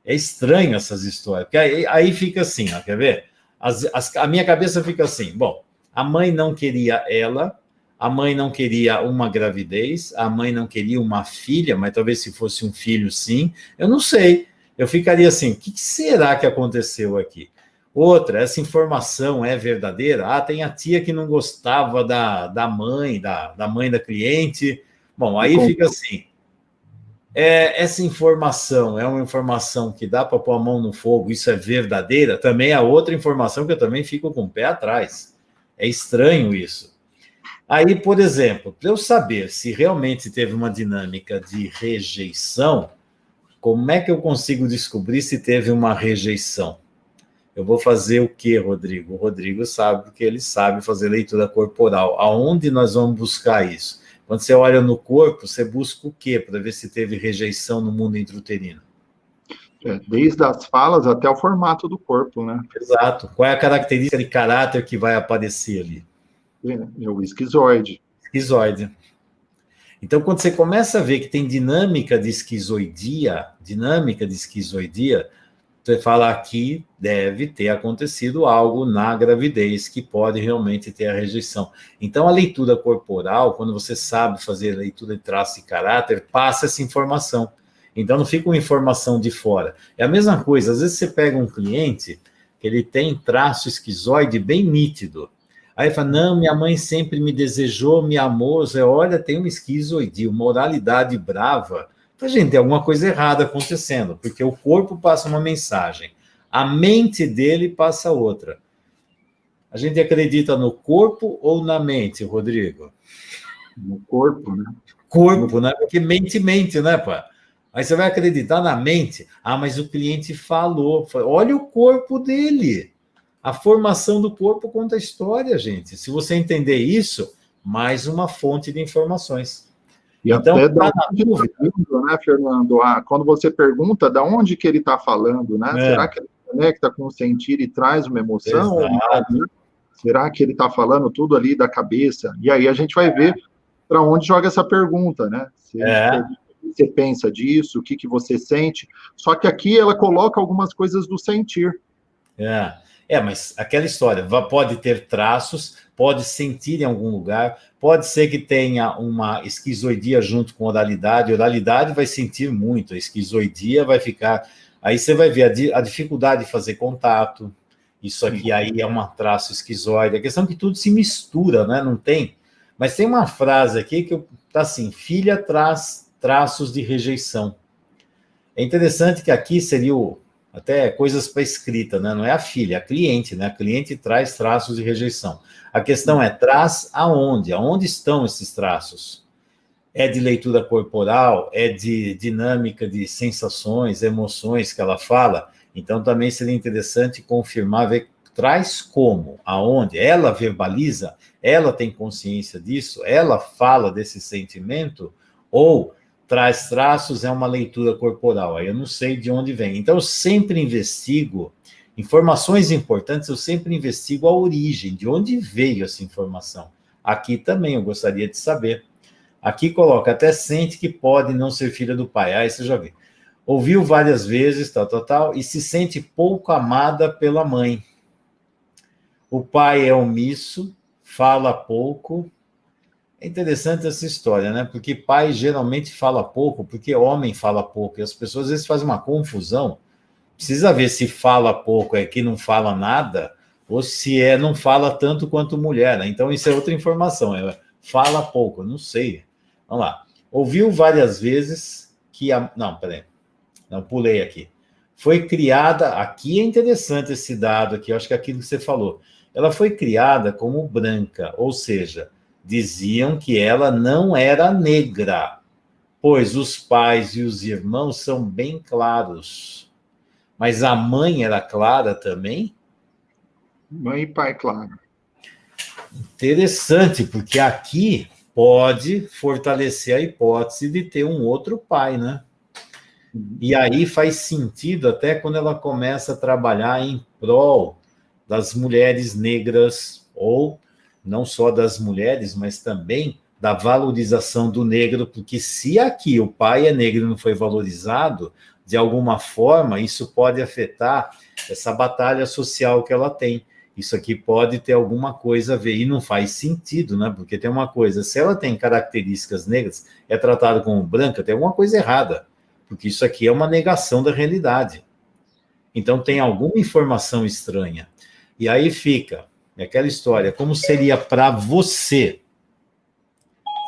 É estranho essas histórias. Porque aí fica assim, ó, quer ver? A minha cabeça fica assim, bom, a mãe não queria ela, a mãe não queria uma gravidez, a mãe não queria uma filha, mas talvez se fosse um filho, sim. Eu não sei. Eu ficaria assim, o que será que aconteceu aqui? Outra, essa informação é verdadeira? Tem a tia que não gostava da mãe da cliente. Bom, aí fica assim, essa informação é uma informação que dá para pôr a mão no fogo, isso é verdadeira? Também é outra informação que eu também fico com o pé atrás. É estranho isso. Aí, por exemplo, para eu saber se realmente teve uma dinâmica de rejeição, como é que eu consigo descobrir se teve uma rejeição? Eu vou fazer o quê, Rodrigo? O Rodrigo sabe, porque ele sabe fazer leitura corporal. Aonde nós vamos buscar isso? Quando você olha no corpo, você busca o quê para ver se teve rejeição no mundo intrauterino? Desde as falas até o formato do corpo, né? Exato. Qual é a característica de caráter que vai aparecer ali? É o esquizoide. Esquizoide. Então, quando você começa a ver que tem dinâmica de esquizoidia, você fala aqui deve ter acontecido algo na gravidez que pode realmente ter a rejeição. Então, a leitura corporal, quando você sabe fazer a leitura de traço e caráter, passa essa informação. Então, não fica uma informação de fora. É a mesma coisa, às vezes você pega um cliente que ele tem traço esquizoide bem nítido. Aí fala, não, minha mãe sempre me desejou, me amou. Você olha, tem uma esquizoidia, uma oralidade brava. Gente, tem alguma coisa errada acontecendo, porque o corpo passa uma mensagem, a mente dele passa outra. A gente acredita no corpo ou na mente, Rodrigo? No corpo, né? Corpo, né? Porque mente, né, pá? Aí você vai acreditar na mente. Mas o cliente falou. Olha o corpo dele. A formação do corpo conta a história, gente. Se você entender isso, mais uma fonte de informações. E então, até da onde está vindo, né, Fernando? Quando você pergunta de onde que ele está falando, né? Será que ele conecta com o sentir e traz uma emoção? Ou não, né? Será que ele está falando tudo ali da cabeça? E aí a gente vai ver para onde joga essa pergunta, né? Se você pensa disso, o que você sente. Só que aqui ela coloca algumas coisas do sentir. Mas aquela história, pode ter traços, pode sentir em algum lugar, pode ser que tenha uma esquizoidia junto com oralidade vai sentir muito, a esquizoidia vai ficar... Aí você vai ver a dificuldade de fazer contato, isso aqui aí é um traço esquizoide, a questão é que tudo se mistura, né? Não tem... Mas tem uma frase aqui que tá assim, filha traz traços de rejeição. É interessante que aqui seria até coisas para escrita, né? Não é a filha, é a cliente, né? A cliente traz traços de rejeição. A questão é, traz aonde? Aonde estão esses traços? É de leitura corporal? É de dinâmica de sensações, emoções que ela fala? Então, também seria interessante confirmar, ver, traz como? Aonde? Ela verbaliza? Ela tem consciência disso? Ela fala desse sentimento? Ou traz traços, é uma leitura corporal? Aí eu não sei de onde vem. Então, eu sempre investigo informações importantes, eu sempre investigo a origem, de onde veio essa informação. Aqui também eu gostaria de saber. Aqui coloca, até sente que pode não ser filha do pai. Aí você já vê. Ouviu várias vezes, tal, e se sente pouco amada pela mãe. O pai é omisso, fala pouco. É interessante essa história, né? Porque pai geralmente fala pouco, porque homem fala pouco. E as pessoas às vezes fazem uma confusão. Precisa ver se fala pouco é que não fala nada, ou se não fala tanto quanto mulher, né? Então, isso é outra informação. Fala pouco, não sei. Vamos lá. Ouviu várias vezes que a... Não, peraí. Não, pulei aqui. Foi criada... Aqui é interessante esse dado aqui, eu acho que é aquilo que você falou. Ela foi criada como branca, ou seja, diziam que ela não era negra, pois os pais e os irmãos são bem claros. Mas a mãe era clara também? Mãe e pai, claro. Interessante, porque aqui pode fortalecer a hipótese de ter um outro pai, né? E aí faz sentido até quando ela começa a trabalhar em prol das mulheres negras, ou não só das mulheres, mas também da valorização do negro, porque se aqui o pai é negro e não foi valorizado, de alguma forma, isso pode afetar essa batalha social que ela tem. Isso aqui pode ter alguma coisa a ver, e não faz sentido, né? Porque tem uma coisa, se ela tem características negras, é tratada como branca, tem alguma coisa errada, porque isso aqui é uma negação da realidade. Então tem alguma informação estranha. E aí fica aquela história, como seria para você,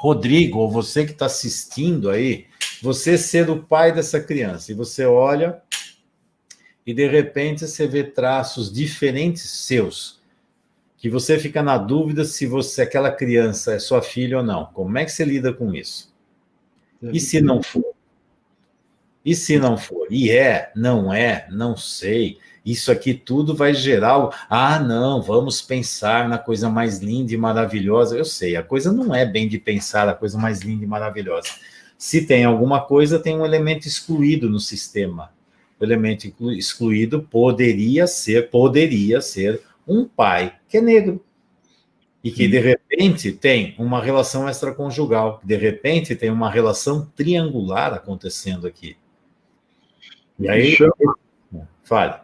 Rodrigo, ou você que está assistindo aí, você ser o pai dessa criança, e você olha e de repente você vê traços diferentes seus, que você fica na dúvida se aquela criança é sua filha ou não. Como é que você lida com isso? E se não for? E se não for? E não é, não sei. Isso aqui tudo vai gerar... não, vamos pensar na coisa mais linda e maravilhosa. Eu sei, a coisa não é bem de pensar a coisa mais linda e maravilhosa. Se tem alguma coisa, tem um elemento excluído no sistema. O elemento excluído poderia ser um pai que é negro. E que, de repente, tem uma relação extraconjugal. De repente, tem uma relação triangular acontecendo aqui. E aí... Fale.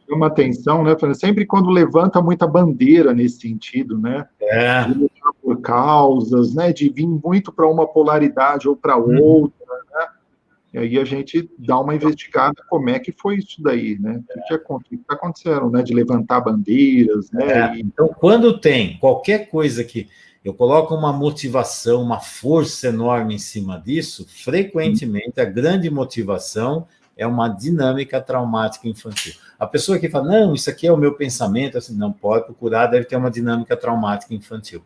Chama atenção, né? Sempre quando levanta muita bandeira nesse sentido, né? De lutar por causas, né? De vir muito para uma polaridade ou para outra, né? E aí a gente dá uma investigada como é que foi isso daí, né? O que está acontecendo, né? De levantar bandeiras, né? Então, quando tem qualquer coisa que eu coloco uma motivação, uma força enorme em cima disso, frequentemente a grande motivação é uma dinâmica traumática infantil. A pessoa que fala, não, isso aqui é o meu pensamento, assim, não pode procurar, deve ter uma dinâmica traumática infantil.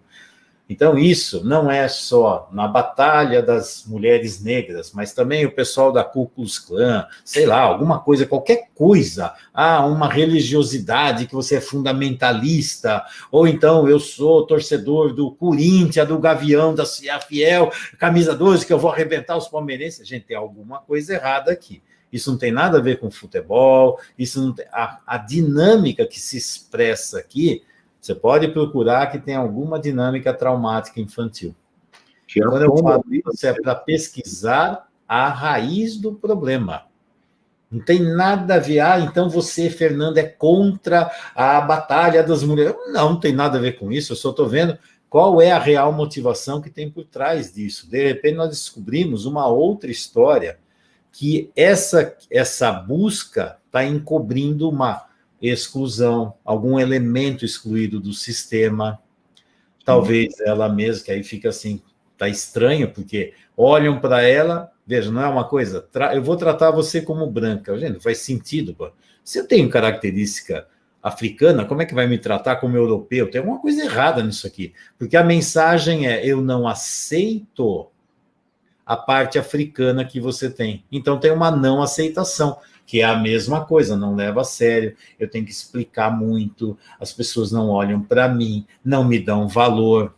Então, isso não é só na batalha das mulheres negras, mas também o pessoal da Ku Klux Klan, sei lá, alguma coisa, qualquer coisa, uma religiosidade que você é fundamentalista, ou então eu sou torcedor do Corinthians, do Gavião, da Fiel, camisa 12, que eu vou arrebentar os palmeirenses. Gente, tem alguma coisa errada aqui. Isso não tem nada a ver com futebol, isso não tem... a dinâmica que se expressa aqui, você pode procurar que tem alguma dinâmica traumática infantil. Quando eu falo isso, é para pesquisar a raiz do problema. Não tem nada a ver, então você, Fernando, é contra a batalha das mulheres. Não tem nada a ver com isso, eu só estou vendo qual é a real motivação que tem por trás disso. De repente, nós descobrimos uma outra história que essa busca está encobrindo uma exclusão, algum elemento excluído do sistema, talvez ela mesma, que aí fica assim, está estranho, porque olham para ela, veja, não é uma coisa, eu vou tratar você como branca, gente, não faz sentido, pô. Se eu tenho característica africana, como é que vai me tratar como europeu? Tem alguma coisa errada nisso aqui. Porque a mensagem é, eu não aceito a parte africana que você tem. Então tem uma não aceitação, que é a mesma coisa, não leva a sério, eu tenho que explicar muito, as pessoas não olham para mim, não me dão valor.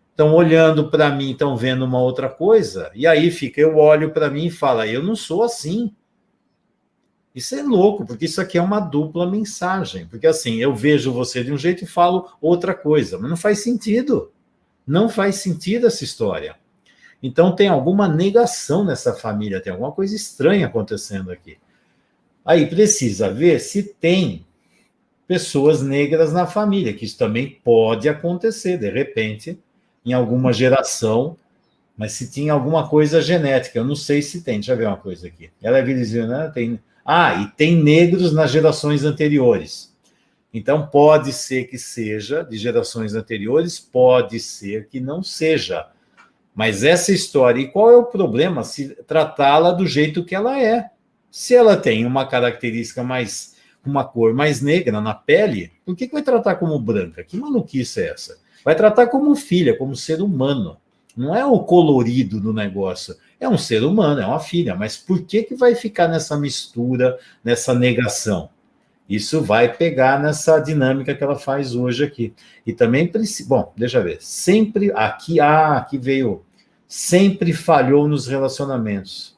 Estão olhando para mim, estão vendo uma outra coisa, e aí fica, eu olho para mim e falo, eu não sou assim. Isso é louco, porque isso aqui é uma dupla mensagem. Porque assim, eu vejo você de um jeito e falo outra coisa, mas não faz sentido. Não faz sentido essa história. Então tem alguma negação nessa família, tem alguma coisa estranha acontecendo aqui. Aí precisa ver se tem pessoas negras na família, que isso também pode acontecer, de repente, em alguma geração, mas se tinha alguma coisa genética, eu não sei se tem, deixa eu ver uma coisa aqui. Ela é venezuelana, tem... e tem negros nas gerações anteriores. Então, pode ser que seja de gerações anteriores, pode ser que não seja. Mas essa história, e qual é o problema? Se tratá-la do jeito que ela é. Se ela tem uma característica mais, uma cor mais negra na pele, por que vai tratar como branca? Que maluquice é essa? Vai tratar como filha, como ser humano. Não é o colorido do negócio. É um ser humano, é uma filha. Mas por que vai ficar nessa mistura, nessa negação? Isso vai pegar nessa dinâmica que ela faz hoje aqui. E também, bom, deixa eu ver. Sempre, aqui veio, sempre falhou nos relacionamentos.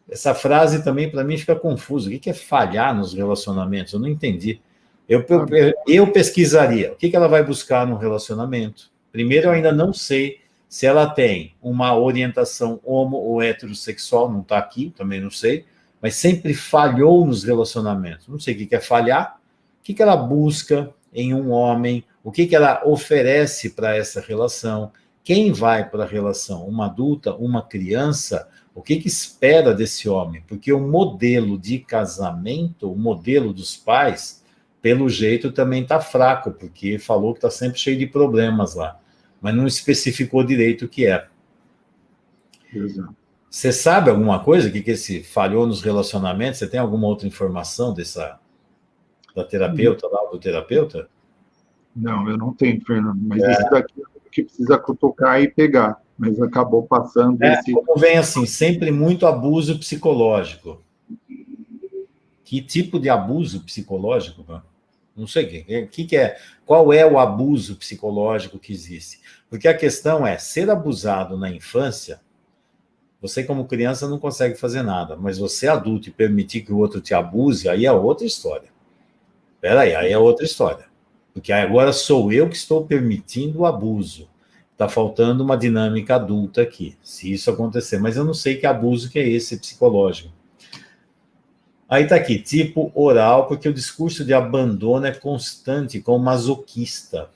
Essa frase também, para mim, fica confusa. O que é falhar nos relacionamentos? Eu não entendi. Eu pesquisaria. O que ela vai buscar no relacionamento? Primeiro, eu ainda não sei se ela tem uma orientação homo ou heterossexual, não está aqui, também não sei, mas sempre falhou nos relacionamentos. Não sei o que é falhar, o que ela busca em um homem, o que ela oferece para essa relação, quem vai para a relação, uma adulta, uma criança, o que espera desse homem? Porque o modelo de casamento, o modelo dos pais, pelo jeito também está fraco, porque falou que está sempre cheio de problemas lá, mas não especificou direito o que é. Exato. Você sabe alguma coisa que esse falhou nos relacionamentos? Você tem alguma outra informação da terapeuta lá, do terapeuta? Não, eu não tenho, Fernando, mas esse daqui é o que precisa cutucar e pegar, mas acabou passando esse... Como vem assim, sempre muito abuso psicológico. Que tipo de abuso psicológico? Não sei o que é, qual é o abuso psicológico que existe? Porque a questão é, ser abusado na infância, você como criança não consegue fazer nada, mas você adulto e permitir que o outro te abuse, aí é outra história. Aí é outra história. Porque agora sou eu que estou permitindo o abuso. Está faltando uma dinâmica adulta aqui, se isso acontecer. Mas eu não sei que abuso que é esse psicológico. Aí está aqui, tipo oral, porque o discurso de abandono é constante, como masoquista.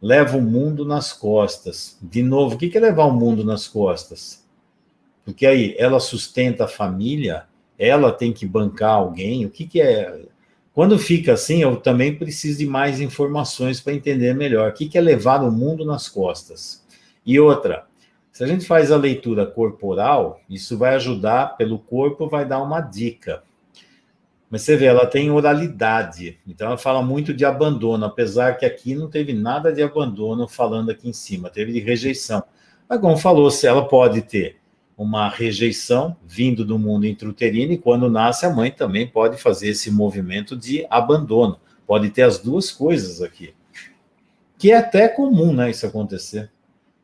Leva o mundo nas costas. De novo, o que é levar o mundo nas costas? Porque aí ela sustenta a família, ela tem que bancar alguém, o que é? Quando fica assim, eu também preciso de mais informações para entender melhor. O que é levar o mundo nas costas? E outra, se a gente faz a leitura corporal, isso vai ajudar, pelo corpo vai dar uma dica. Mas você vê, ela tem oralidade, então ela fala muito de abandono, apesar que aqui não teve nada de abandono falando aqui em cima, teve de rejeição. Mas como falou, se ela pode ter uma rejeição vindo do mundo intrauterino e quando nasce a mãe também pode fazer esse movimento de abandono. Pode ter as duas coisas aqui. Que é até comum, né, isso acontecer.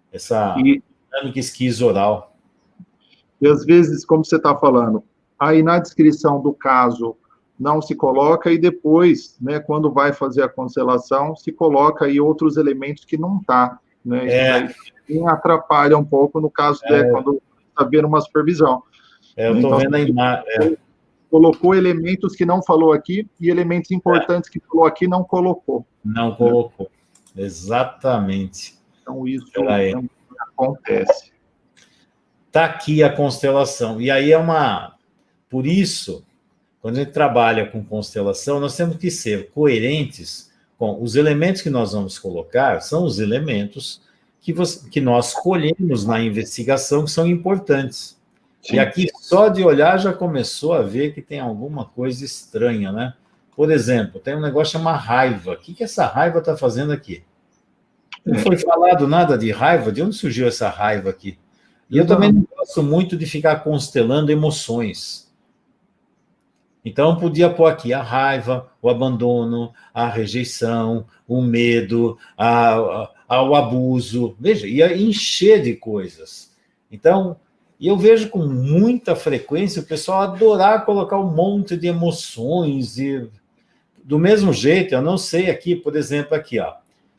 Essa dinâmica esquizoral. E às vezes, como você está falando, aí na descrição do caso não se coloca e depois, né, quando vai fazer a constelação, se coloca aí outros elementos que não tá, né? Isso daí atrapalha um pouco no caso quando está vendo uma supervisão. Eu estou vendo a imagem. Colocou elementos que não falou aqui e elementos importantes que falou aqui não colocou. Não colocou. Exatamente. Então isso também acontece. Está aqui a constelação. E aí por isso, quando a gente trabalha com constelação, nós temos que ser coerentes com os elementos que nós vamos colocar, são os elementos que nós colhemos na investigação, que são importantes. E aqui, só de olhar, já começou a ver que tem alguma coisa estranha, né? Por exemplo, tem um negócio chamado raiva. O que essa raiva está fazendo aqui? Não foi falado nada de raiva? De onde surgiu essa raiva aqui? E eu também não gosto muito de ficar constelando emoções. Então, eu podia pôr aqui a raiva, o abandono, a rejeição, o medo, o abuso. Veja, ia encher de coisas. Então, eu vejo com muita frequência o pessoal adorar colocar um monte de emoções. E, do mesmo jeito, eu não sei aqui, por exemplo, aqui, ó.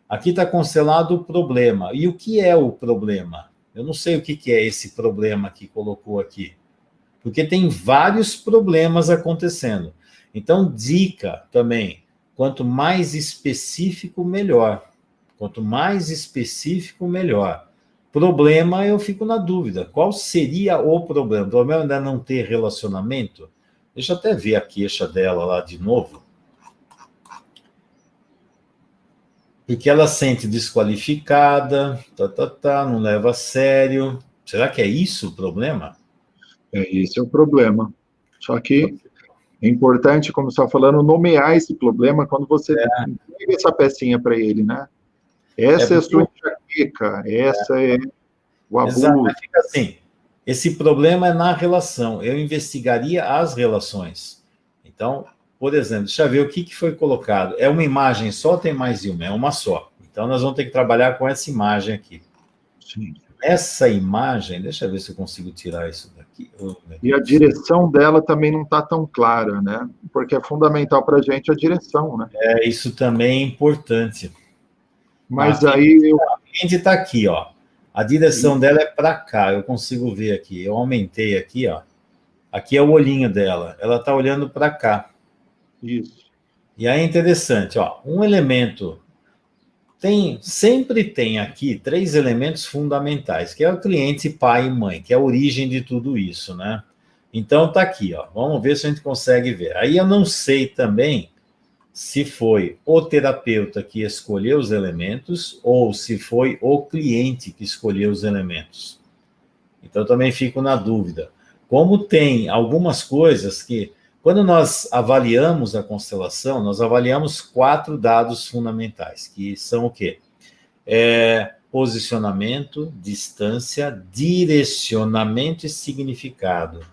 Aqui está constelado o problema. E o que é o problema? Eu não sei o que é esse problema que colocou aqui. Porque tem vários problemas acontecendo. Então, dica também, quanto mais específico, melhor. Quanto mais específico, melhor. Problema, eu fico na dúvida. Qual seria o problema? O problema ainda não ter relacionamento? Deixa eu até ver a queixa dela lá de novo. Porque ela sente desqualificada, não leva a sério. Será que é isso o problema? Esse é o problema. Só que é importante, como você está falando, nomear esse problema quando você entrega essa pecinha para ele, né? Essa é a sua enxaqueca, essa é o abuso. Exato, mas fica assim, esse problema é na relação. Eu investigaria as relações. Então, por exemplo, deixa eu ver o que foi colocado. É uma imagem só ou tem mais de uma? É uma só. Então, nós vamos ter que trabalhar com essa imagem aqui. Sim. Essa imagem, deixa eu ver se eu consigo tirar isso daqui. E a direção dela também não está tão clara, né? Porque é fundamental para a gente a direção, né? Isso também é importante. Mas aí... A cliente está aqui, ó. A direção dela é para cá, eu consigo ver aqui. Eu aumentei aqui, ó. Aqui é o olhinho dela. Ela está olhando para cá. Isso. E aí é interessante, ó. Um elemento... Sempre tem aqui 3 elementos fundamentais, que é o cliente, pai e mãe, que é a origem de tudo isso, né? Então, tá aqui, ó. Vamos ver se a gente consegue ver. Aí eu não sei também se foi o terapeuta que escolheu os elementos ou se foi o cliente que escolheu os elementos. Então, eu também fico na dúvida. Como tem algumas coisas que, quando nós avaliamos a constelação, nós avaliamos 4 dados fundamentais, que são o quê? Posicionamento, distância, direcionamento e significado.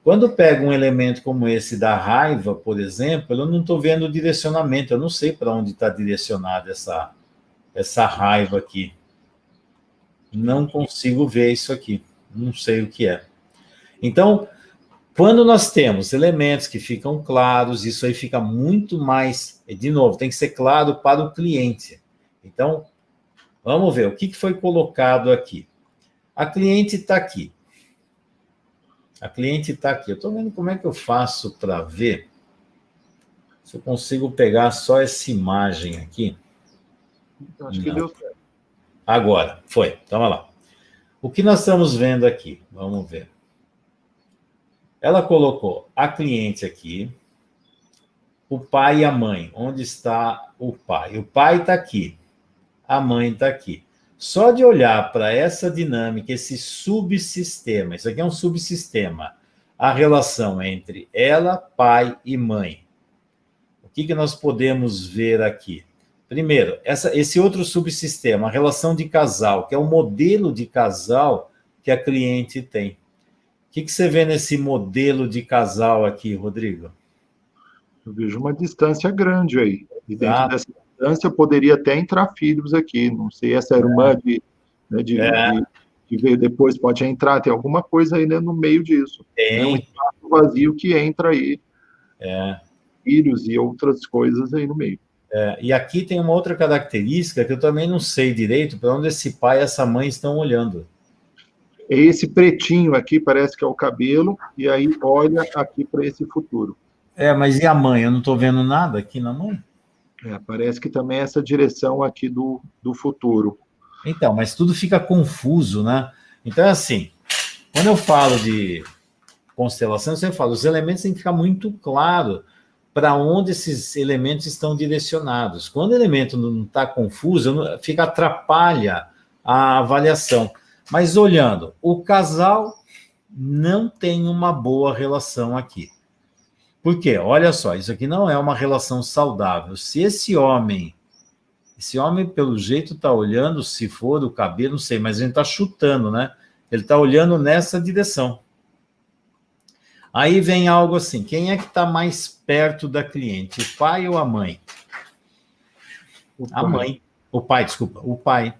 Quando eu pego um elemento como esse da raiva, por exemplo, eu não estou vendo o direcionamento, eu não sei para onde está direcionada essa raiva aqui. Não consigo ver isso aqui, não sei o que é. Então, quando nós temos elementos que ficam claros, isso aí fica muito mais... De novo, tem que ser claro para o cliente. Então, vamos ver o que foi colocado aqui. A cliente está aqui. A cliente está aqui. Eu estou vendo como é que eu faço para ver se eu consigo pegar só essa imagem aqui. Acho que deu certo. Agora, foi. Então, olha lá. O que nós estamos vendo aqui? Vamos ver. Ela colocou a cliente aqui, o pai e a mãe. Onde está o pai? O pai está aqui, a mãe está aqui. Só de olhar para essa dinâmica, esse subsistema, isso aqui é um subsistema, a relação entre ela, pai e mãe. O que nós podemos ver aqui? Primeiro, esse outro subsistema, a relação de casal, que é o modelo de casal que a cliente tem. O que você vê nesse modelo de casal aqui, Rodrigo? Eu vejo uma distância grande aí. E dentro dessa distância poderia até entrar filhos aqui. Não sei, essa irmã que veio depois pode entrar. Tem alguma coisa aí, né, no meio disso. Tem. É um espaço vazio que entra aí. Filhos e outras coisas aí no meio. E aqui tem uma outra característica que eu também não sei direito para onde esse pai e essa mãe estão olhando. Esse pretinho aqui parece que é o cabelo, e aí olha aqui para esse futuro. Mas e a mãe? Eu não estou vendo nada aqui na mãe. Parece que também é essa direção aqui do futuro. Então, mas tudo fica confuso, né? Então, assim, quando eu falo de constelação, eu sempre falo, os elementos têm que ficar muito claro para onde esses elementos estão direcionados. Quando o elemento não está confuso, atrapalha a avaliação. Mas olhando, o casal não tem uma boa relação aqui. Por quê? Olha só, isso aqui não é uma relação saudável. Se esse homem, pelo jeito, está olhando, se for o cabelo, não sei, mas a gente está chutando, né? Ele está olhando nessa direção. Aí vem algo assim, quem é que está mais perto da cliente, o pai ou a mãe? A mãe. O pai, desculpa, o pai.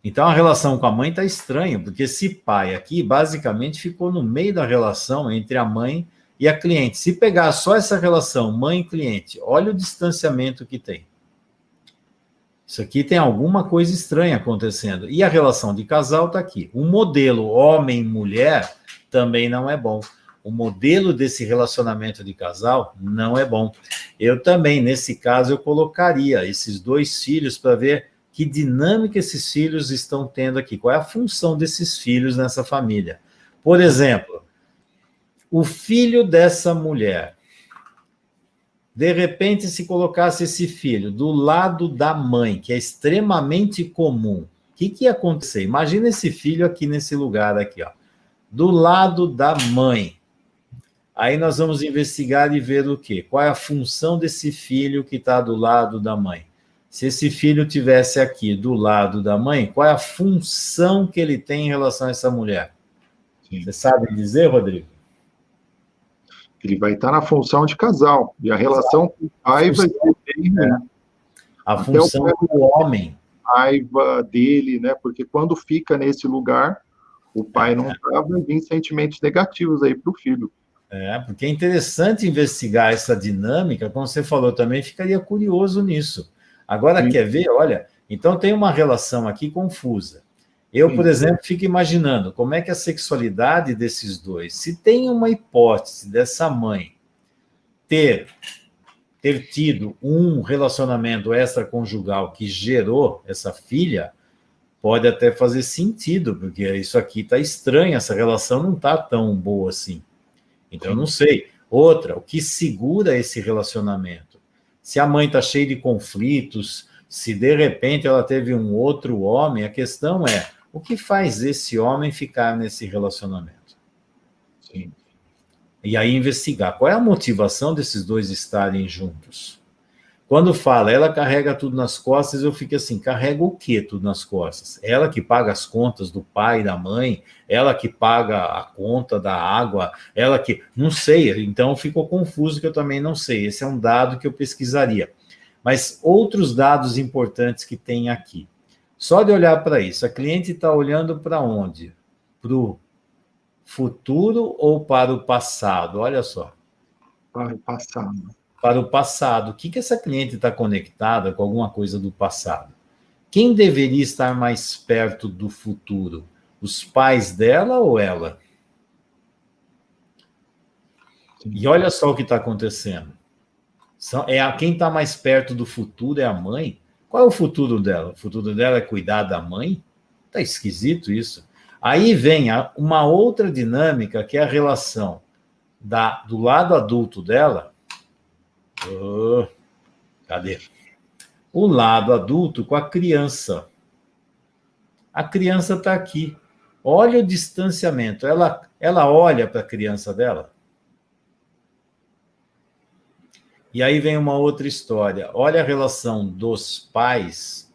Então, a relação com a mãe está estranha, porque esse pai aqui, basicamente, ficou no meio da relação entre a mãe e a cliente. Se pegar só essa relação mãe e cliente, olha o distanciamento que tem. Isso aqui tem alguma coisa estranha acontecendo. E a relação de casal está aqui. O modelo homem-mulher também não é bom. O modelo desse relacionamento de casal não é bom. Eu também, nesse caso, eu colocaria esses 2 filhos para ver que dinâmica esses filhos estão tendo aqui. Qual é a função desses filhos nessa família? Por exemplo, o filho dessa mulher, de repente, se colocasse esse filho do lado da mãe, que é extremamente comum, o que ia acontecer? Imagina esse filho aqui nesse lugar aqui, ó, do lado da mãe. Aí nós vamos investigar e ver o quê? Qual é a função desse filho que está do lado da mãe? Se esse filho tivesse aqui do lado da mãe, qual é a função que ele tem em relação a essa mulher? Sim. Você sabe dizer, Rodrigo? Ele vai estar na função de casal. E a relação com o pai vai ser bem... A função do homem. A raiva dele, né? Porque quando fica nesse lugar, o pai não está, vai vir sentimentos negativos aí para o filho. Porque é interessante investigar essa dinâmica, como você falou também, ficaria curioso nisso. Agora, sim, quer ver? Olha, então tem uma relação aqui confusa. Eu, sim, por exemplo, fico imaginando como é que a sexualidade desses dois, se tem uma hipótese dessa mãe ter tido um relacionamento extraconjugal que gerou essa filha, pode até fazer sentido, porque isso aqui está estranho, essa relação não está tão boa assim. Então, eu não sei. Outra, o que segura esse relacionamento? Se a mãe está cheia de conflitos, se de repente ela teve um outro homem, a questão é, o que faz esse homem ficar nesse relacionamento? Sim. E aí investigar qual é a motivação desses dois estarem juntos. Quando fala, ela carrega tudo nas costas, eu fico assim, carrega o quê tudo nas costas? Ela que paga as contas do pai e da mãe, ela que paga a conta da água, ela que... Não sei, então ficou confuso que eu também não sei. Esse é um dado que eu pesquisaria. Mas outros dados importantes que tem aqui. Só de olhar para isso, a cliente está olhando para onde? Para o futuro ou para o passado? Olha só. Para o passado. Para o passado. O que essa cliente está conectada com alguma coisa do passado? Quem deveria estar mais perto do futuro? Os pais dela ou ela? E olha só o que está acontecendo. Quem está mais perto do futuro é a mãe? Qual é o futuro dela? O futuro dela é cuidar da mãe? Está esquisito isso. Aí vem uma outra dinâmica, que é a relação do lado adulto dela. Cadê? O lado adulto com a criança. A criança está aqui. Olha o distanciamento. Ela olha para a criança dela. E aí vem uma outra história. Olha a relação dos pais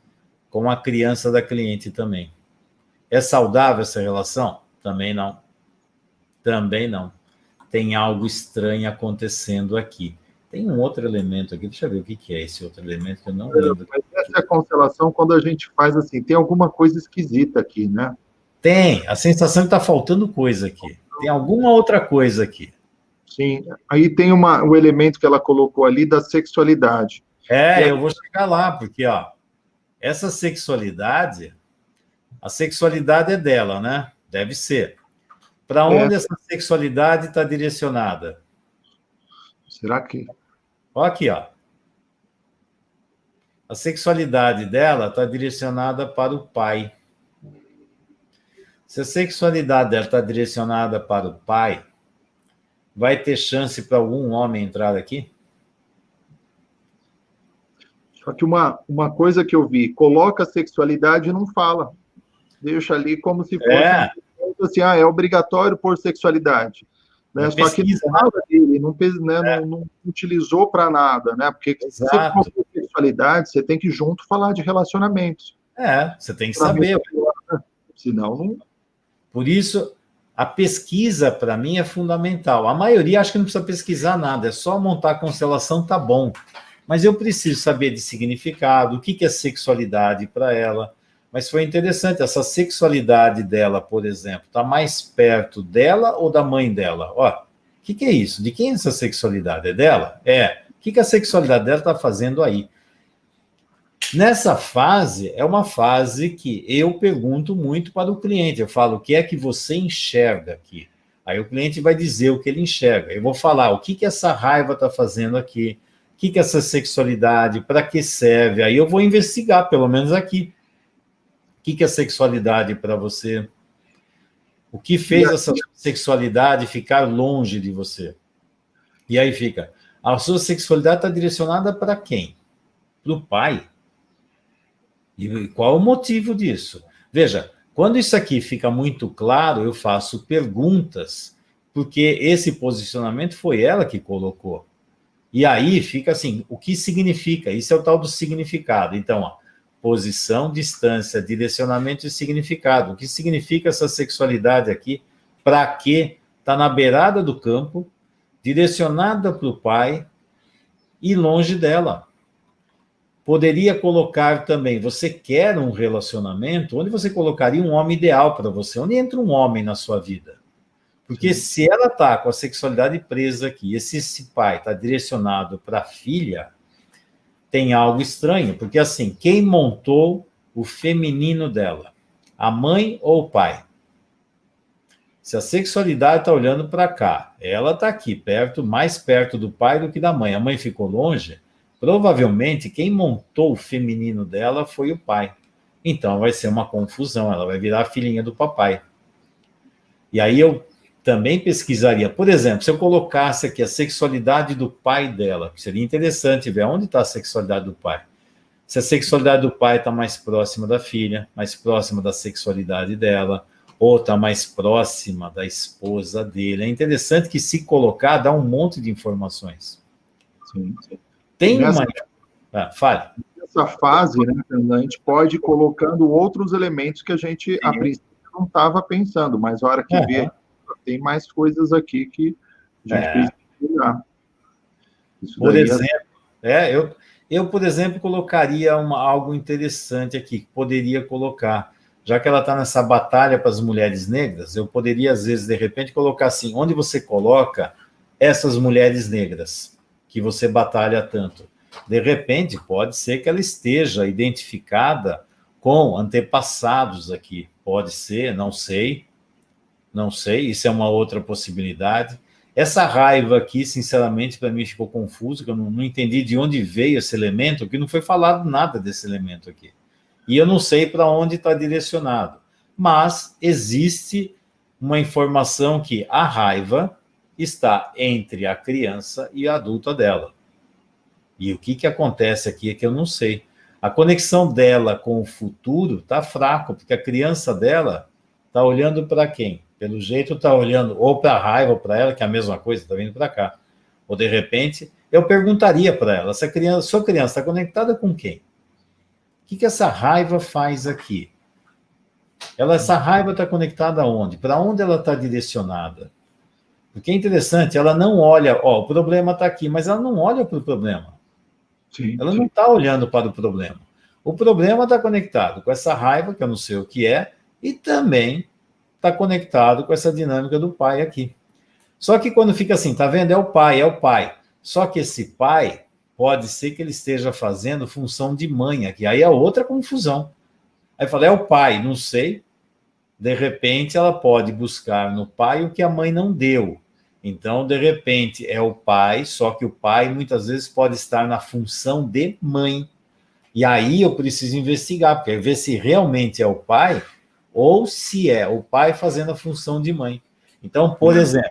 com a criança da cliente também. É saudável essa relação? Também não. Também não. Tem algo estranho acontecendo aqui. Tem um outro elemento aqui, deixa eu ver o que é esse outro elemento que eu não lembro. Mas essa é a constelação quando a gente faz assim, tem alguma coisa esquisita aqui, né? Tem, a sensação que está faltando coisa aqui. Tem alguma outra coisa aqui. Sim, aí tem o elemento que ela colocou ali da sexualidade. Eu vou chegar lá, porque ó, essa sexualidade, a sexualidade é dela, né? Deve ser. Para onde essa sexualidade está direcionada? Será que... Olha aqui, ó. A sexualidade dela está direcionada para o pai. Se a sexualidade dela está direcionada para o pai, vai ter chance para algum homem entrar aqui? Só que uma coisa que eu vi, coloca a sexualidade e não fala. Deixa ali como se fosse muito assim, é obrigatório por sexualidade. Né? Só que não fala dele, não utilizou para nada, né? Porque se você for por sexualidade, você tem que junto falar de relacionamentos. Você tem que saber. Senão, não... Por isso, a pesquisa, para mim, é fundamental. A maioria acha que não precisa pesquisar nada, é só montar a constelação, tá bom. Mas eu preciso saber de significado, o que é sexualidade para ela. Mas foi interessante, essa sexualidade dela, por exemplo, está mais perto dela ou da mãe dela? Ó, o que é isso? De quem é essa sexualidade? É dela? É. O que a sexualidade dela está fazendo aí? Nessa fase, é uma fase que eu pergunto muito para o cliente. Eu falo, o que é que você enxerga aqui? Aí o cliente vai dizer o que ele enxerga. Eu vou falar, o que essa raiva está fazendo aqui? O que essa sexualidade, para que serve? Aí eu vou investigar, pelo menos aqui. O que é sexualidade para você? O que fez essa sexualidade ficar longe de você? E aí fica, a sua sexualidade está direcionada para quem? Para o pai. E qual o motivo disso? Veja, quando isso aqui fica muito claro, eu faço perguntas, porque esse posicionamento foi ela que colocou. E aí fica assim, o que significa? Isso é o tal do significado. Então, ó, posição, distância, direcionamento e significado. O que significa essa sexualidade aqui? Para quê? Está na beirada do campo, direcionada para o pai e longe dela. Poderia colocar também, você quer um relacionamento, onde você colocaria um homem ideal para você? Onde entra um homem na sua vida? Porque se ela está com a sexualidade presa aqui, esse pai está direcionado para a filha, tem algo estranho, porque assim, quem montou o feminino dela? A mãe ou o pai? Se a sexualidade está olhando para cá, ela está aqui, perto, mais perto do pai do que da mãe, a mãe ficou longe, provavelmente quem montou o feminino dela foi o pai. Então vai ser uma confusão, ela vai virar a filhinha do papai. E aí eu também pesquisaria, por exemplo, se eu colocasse aqui a sexualidade do pai dela, seria interessante ver onde está a sexualidade do pai. Se a sexualidade do pai está mais próxima da filha, mais próxima da sexualidade dela, ou está mais próxima da esposa dele. É interessante que, se colocar, dá um monte de informações. Sim. Tem uma... fale. Nessa fase, né, a gente pode ir colocando outros elementos que a gente, a princípio, não estava pensando, mas a hora que vê, tem mais coisas aqui que a gente precisa olhar. Por exemplo, eu, por exemplo, colocaria algo interessante aqui, que poderia colocar, já que ela está nessa batalha para as mulheres negras, eu poderia, às vezes, de repente, colocar assim, onde você coloca essas mulheres negras que você batalha tanto? De repente, pode ser que ela esteja identificada com antepassados aqui. Pode ser, não sei, isso é uma outra possibilidade. Essa raiva aqui, sinceramente, para mim ficou confuso, que eu não entendi de onde veio esse elemento, porque não foi falado nada desse elemento aqui. E eu não sei para onde está direcionado. Mas existe uma informação que a raiva está entre a criança e a adulta dela. E o que acontece aqui é que eu não sei. A conexão dela com o futuro está fraco, porque a criança dela está olhando para quem? Pelo jeito está olhando ou para a raiva ou para ela, que é a mesma coisa, está vindo para cá. Ou, de repente, eu perguntaria para ela, sua criança está conectada com quem? O que essa raiva faz aqui? Essa raiva está conectada aonde? Para onde ela está direcionada? Porque é interessante, ela não olha, o problema está aqui, mas ela não olha para o problema. Ela não está olhando para o problema. O problema está conectado com essa raiva, que eu não sei o que é, e também está conectado com essa dinâmica do pai aqui. Só que quando fica assim, tá vendo? É o pai. Só que esse pai, pode ser que ele esteja fazendo função de mãe aqui. Aí é outra confusão. Aí fala, é o pai, não sei. De repente, ela pode buscar no pai o que a mãe não deu. Então, de repente, é o pai, só que o pai muitas vezes pode estar na função de mãe. E aí eu preciso investigar, porque ver se realmente é o pai ou se é o pai fazendo a função de mãe. Então, por exemplo,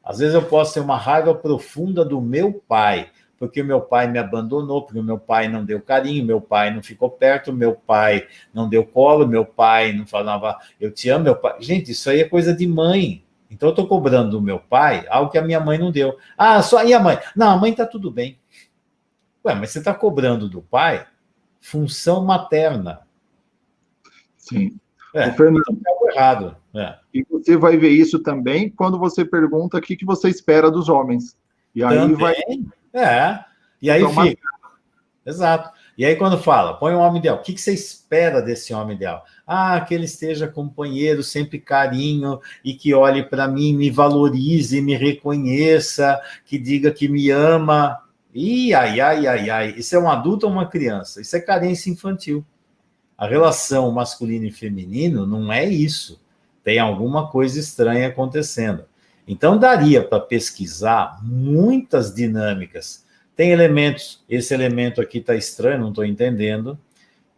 às vezes eu posso ter uma raiva profunda do meu pai, porque meu pai me abandonou, porque meu pai não deu carinho, meu pai não ficou perto, meu pai não deu colo, meu pai não falava eu te amo, meu pai... Gente, isso aí é coisa de mãe. Então eu estou cobrando do meu pai algo que a minha mãe não deu. Ah, só e a mãe? Não, a mãe está tudo bem. Ué, mas você está cobrando do pai função materna. Sim. É, O Fernando, então tá algo errado. É. e você vai ver isso também quando você pergunta o que você espera dos homens. E aí Também, vai... E aí Então, fica. Exato. E aí quando fala, põe um homem ideal, o que você espera desse homem ideal? Ah, que ele esteja companheiro, sempre carinho, e que olhe para mim, me valorize, me reconheça, que diga que me ama. Ai. Isso é um adulto ou uma criança? Isso é carência infantil. A relação masculino e feminino não é isso. Tem alguma coisa estranha acontecendo. Então, daria para pesquisar muitas dinâmicas. Tem elementos, esse elemento aqui está estranho, não estou entendendo.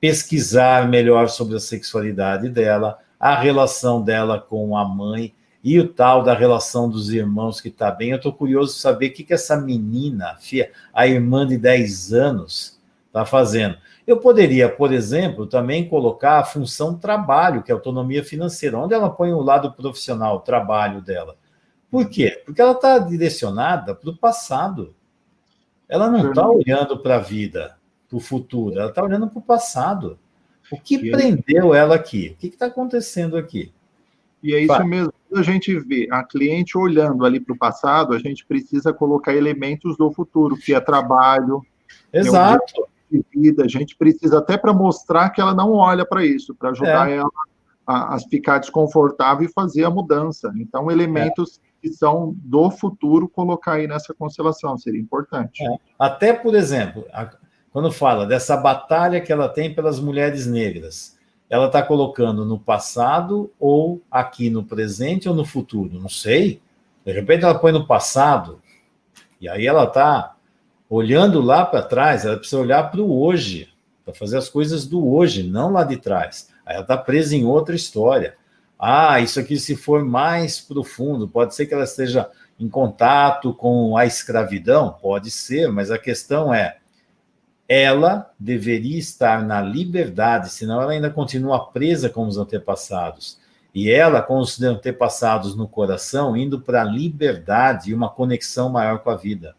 Pesquisar melhor sobre a sexualidade dela, a relação dela com a mãe e o tal da relação dos irmãos que está bem. Eu estou curioso de saber o que essa menina, a irmã de 10 anos, está fazendo. Eu poderia, por exemplo, também colocar a função trabalho, que é a autonomia financeira, onde ela põe o lado profissional, o trabalho dela. Por quê? Porque ela está direcionada para o passado. Ela não está olhando para a vida, para o futuro, ela está olhando para o passado. O que prendeu ela aqui? O que está acontecendo aqui? E é isso mesmo. Quando a gente vê a cliente olhando ali para o passado, a gente precisa colocar elementos do futuro, que é trabalho, exato, que é de vida. A gente precisa até para mostrar que ela não olha para isso, para ajudar ela a ficar desconfortável e fazer a mudança. Então, elementos que são do futuro, colocar aí nessa constelação, seria importante. Até, por exemplo, quando fala dessa batalha que ela tem pelas mulheres negras, ela está colocando no passado ou aqui no presente ou no futuro? Não sei. De repente ela põe no passado, e aí ela está olhando lá para trás, ela precisa olhar para o hoje, para fazer as coisas do hoje, não lá de trás. Aí ela está presa em outra história. Ah, isso aqui, se for mais profundo, pode ser que ela esteja em contato com a escravidão? Pode ser, mas a questão é, ela deveria estar na liberdade, senão ela ainda continua presa com os antepassados. E ela, com os antepassados no coração, indo para a liberdade e uma conexão maior com a vida.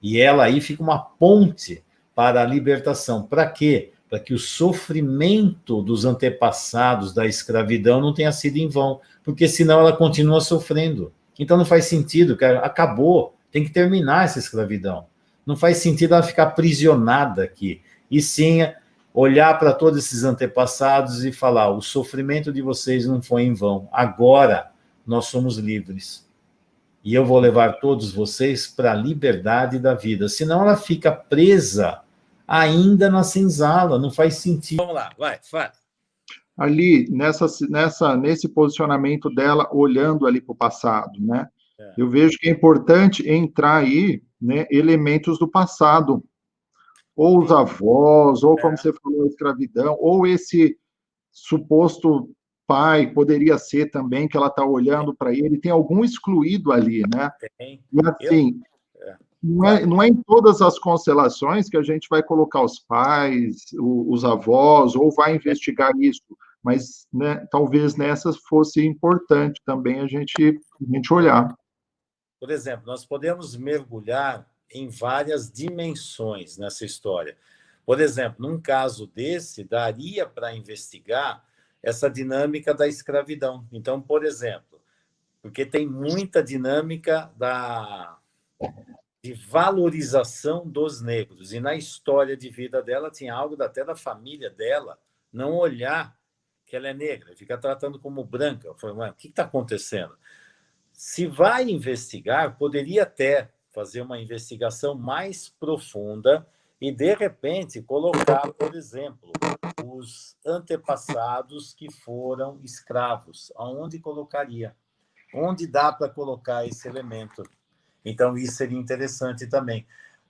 E ela aí fica uma ponte para a libertação. Para quê? Para que o sofrimento dos antepassados da escravidão não tenha sido em vão, porque senão ela continua sofrendo. Então não faz sentido, cara, acabou, tem que terminar essa escravidão. Não faz sentido ela ficar aprisionada aqui, e sim olhar para todos esses antepassados e falar, o sofrimento de vocês não foi em vão, agora nós somos livres. E eu vou levar todos vocês para a liberdade da vida, senão ela fica presa ainda na senzala, não faz sentido. Vamos lá, vai, fala. Ali, nesse posicionamento dela, olhando ali para o passado, né? Eu vejo que é importante entrar aí, né, elementos do passado, ou os avós, ou como você falou, a escravidão, ou esse suposto pai, poderia ser também, que ela está olhando para ele, tem algum excluído ali, né? Tem. E assim... Não é em todas as constelações que a gente vai colocar os pais, os avós, ou vai investigar isso, mas, né, talvez nessas fosse importante também a gente olhar. Por exemplo, nós podemos mergulhar em várias dimensões nessa história. Por exemplo, num caso desse, daria para investigar essa dinâmica da escravidão. Então, por exemplo, porque tem muita dinâmica de valorização dos negros. E na história de vida dela tinha algo até da família dela não olhar que ela é negra, fica tratando como branca. Eu falei, o que está acontecendo? Se vai investigar, poderia até fazer uma investigação mais profunda e, de repente, colocar, por exemplo, os antepassados que foram escravos. Aonde colocaria? Onde dá para colocar esse elemento? Então, isso seria interessante também.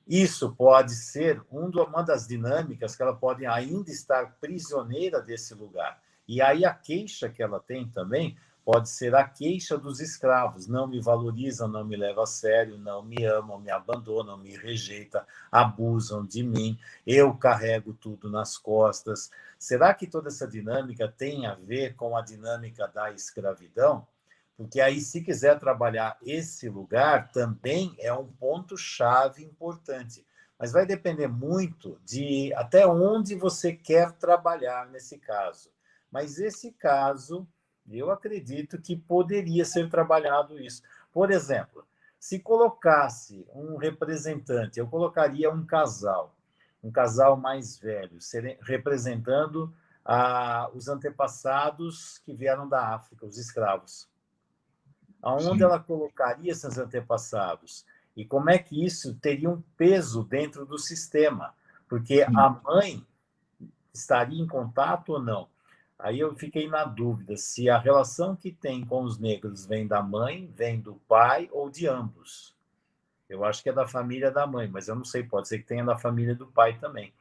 Isso pode ser uma das dinâmicas que ela pode ainda estar prisioneira desse lugar. E aí a queixa que ela tem também Pode ser a queixa dos escravos: não me valorizam, não me levam a sério, não me amam, me abandonam, me rejeitam, abusam de mim, eu carrego tudo nas costas. Será que toda essa dinâmica tem a ver com a dinâmica da escravidão? Porque aí, se quiser trabalhar esse lugar, também é um ponto-chave importante. Mas vai depender muito de até onde você quer trabalhar nesse caso. Mas esse caso, eu acredito que poderia ser trabalhado isso. Por exemplo, se colocasse um representante, eu colocaria um casal mais velho, representando os antepassados que vieram da África, os escravos. Aonde Sim. ela colocaria esses antepassados? E como é que isso teria um peso dentro do sistema? Porque Sim. a mãe estaria em contato ou não? Aí eu fiquei na dúvida se a relação que tem com os negros vem da mãe, vem do pai ou de ambos. Eu acho que é da família da mãe, mas eu não sei, pode ser que tenha da família do pai também.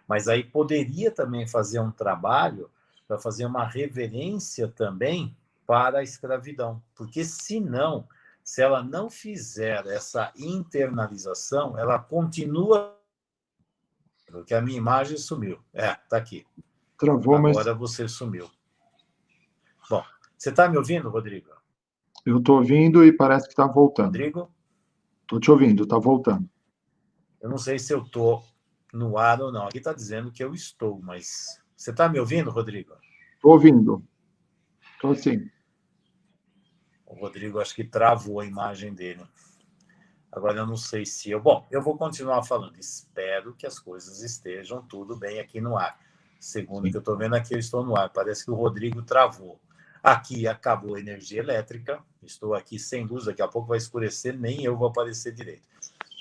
Mas aí poderia também fazer um trabalho para fazer uma reverência também para a escravidão. Porque, senão, se ela não fizer essa internalização, ela continua. Porque a minha imagem sumiu. Está aqui. Travou, mas Agora você sumiu. Bom, você está me ouvindo, Rodrigo? eu estou ouvindo e parece que está voltando. Rodrigo? Estou te ouvindo, está voltando. Eu não sei se eu estou no ar ou não. Aqui está dizendo que eu estou, mas você está me ouvindo, Rodrigo? Estou ouvindo. Estou sim. O Rodrigo acho que travou a imagem dele. Agora eu não sei se eu... Bom, eu vou continuar falando. Espero que as coisas estejam tudo bem aqui no ar. Segundo o que eu estou vendo aqui, eu estou no ar. Parece que o Rodrigo travou. Aqui acabou a energia elétrica. Estou aqui sem luz. Daqui a pouco vai escurecer, nem eu vou aparecer direito.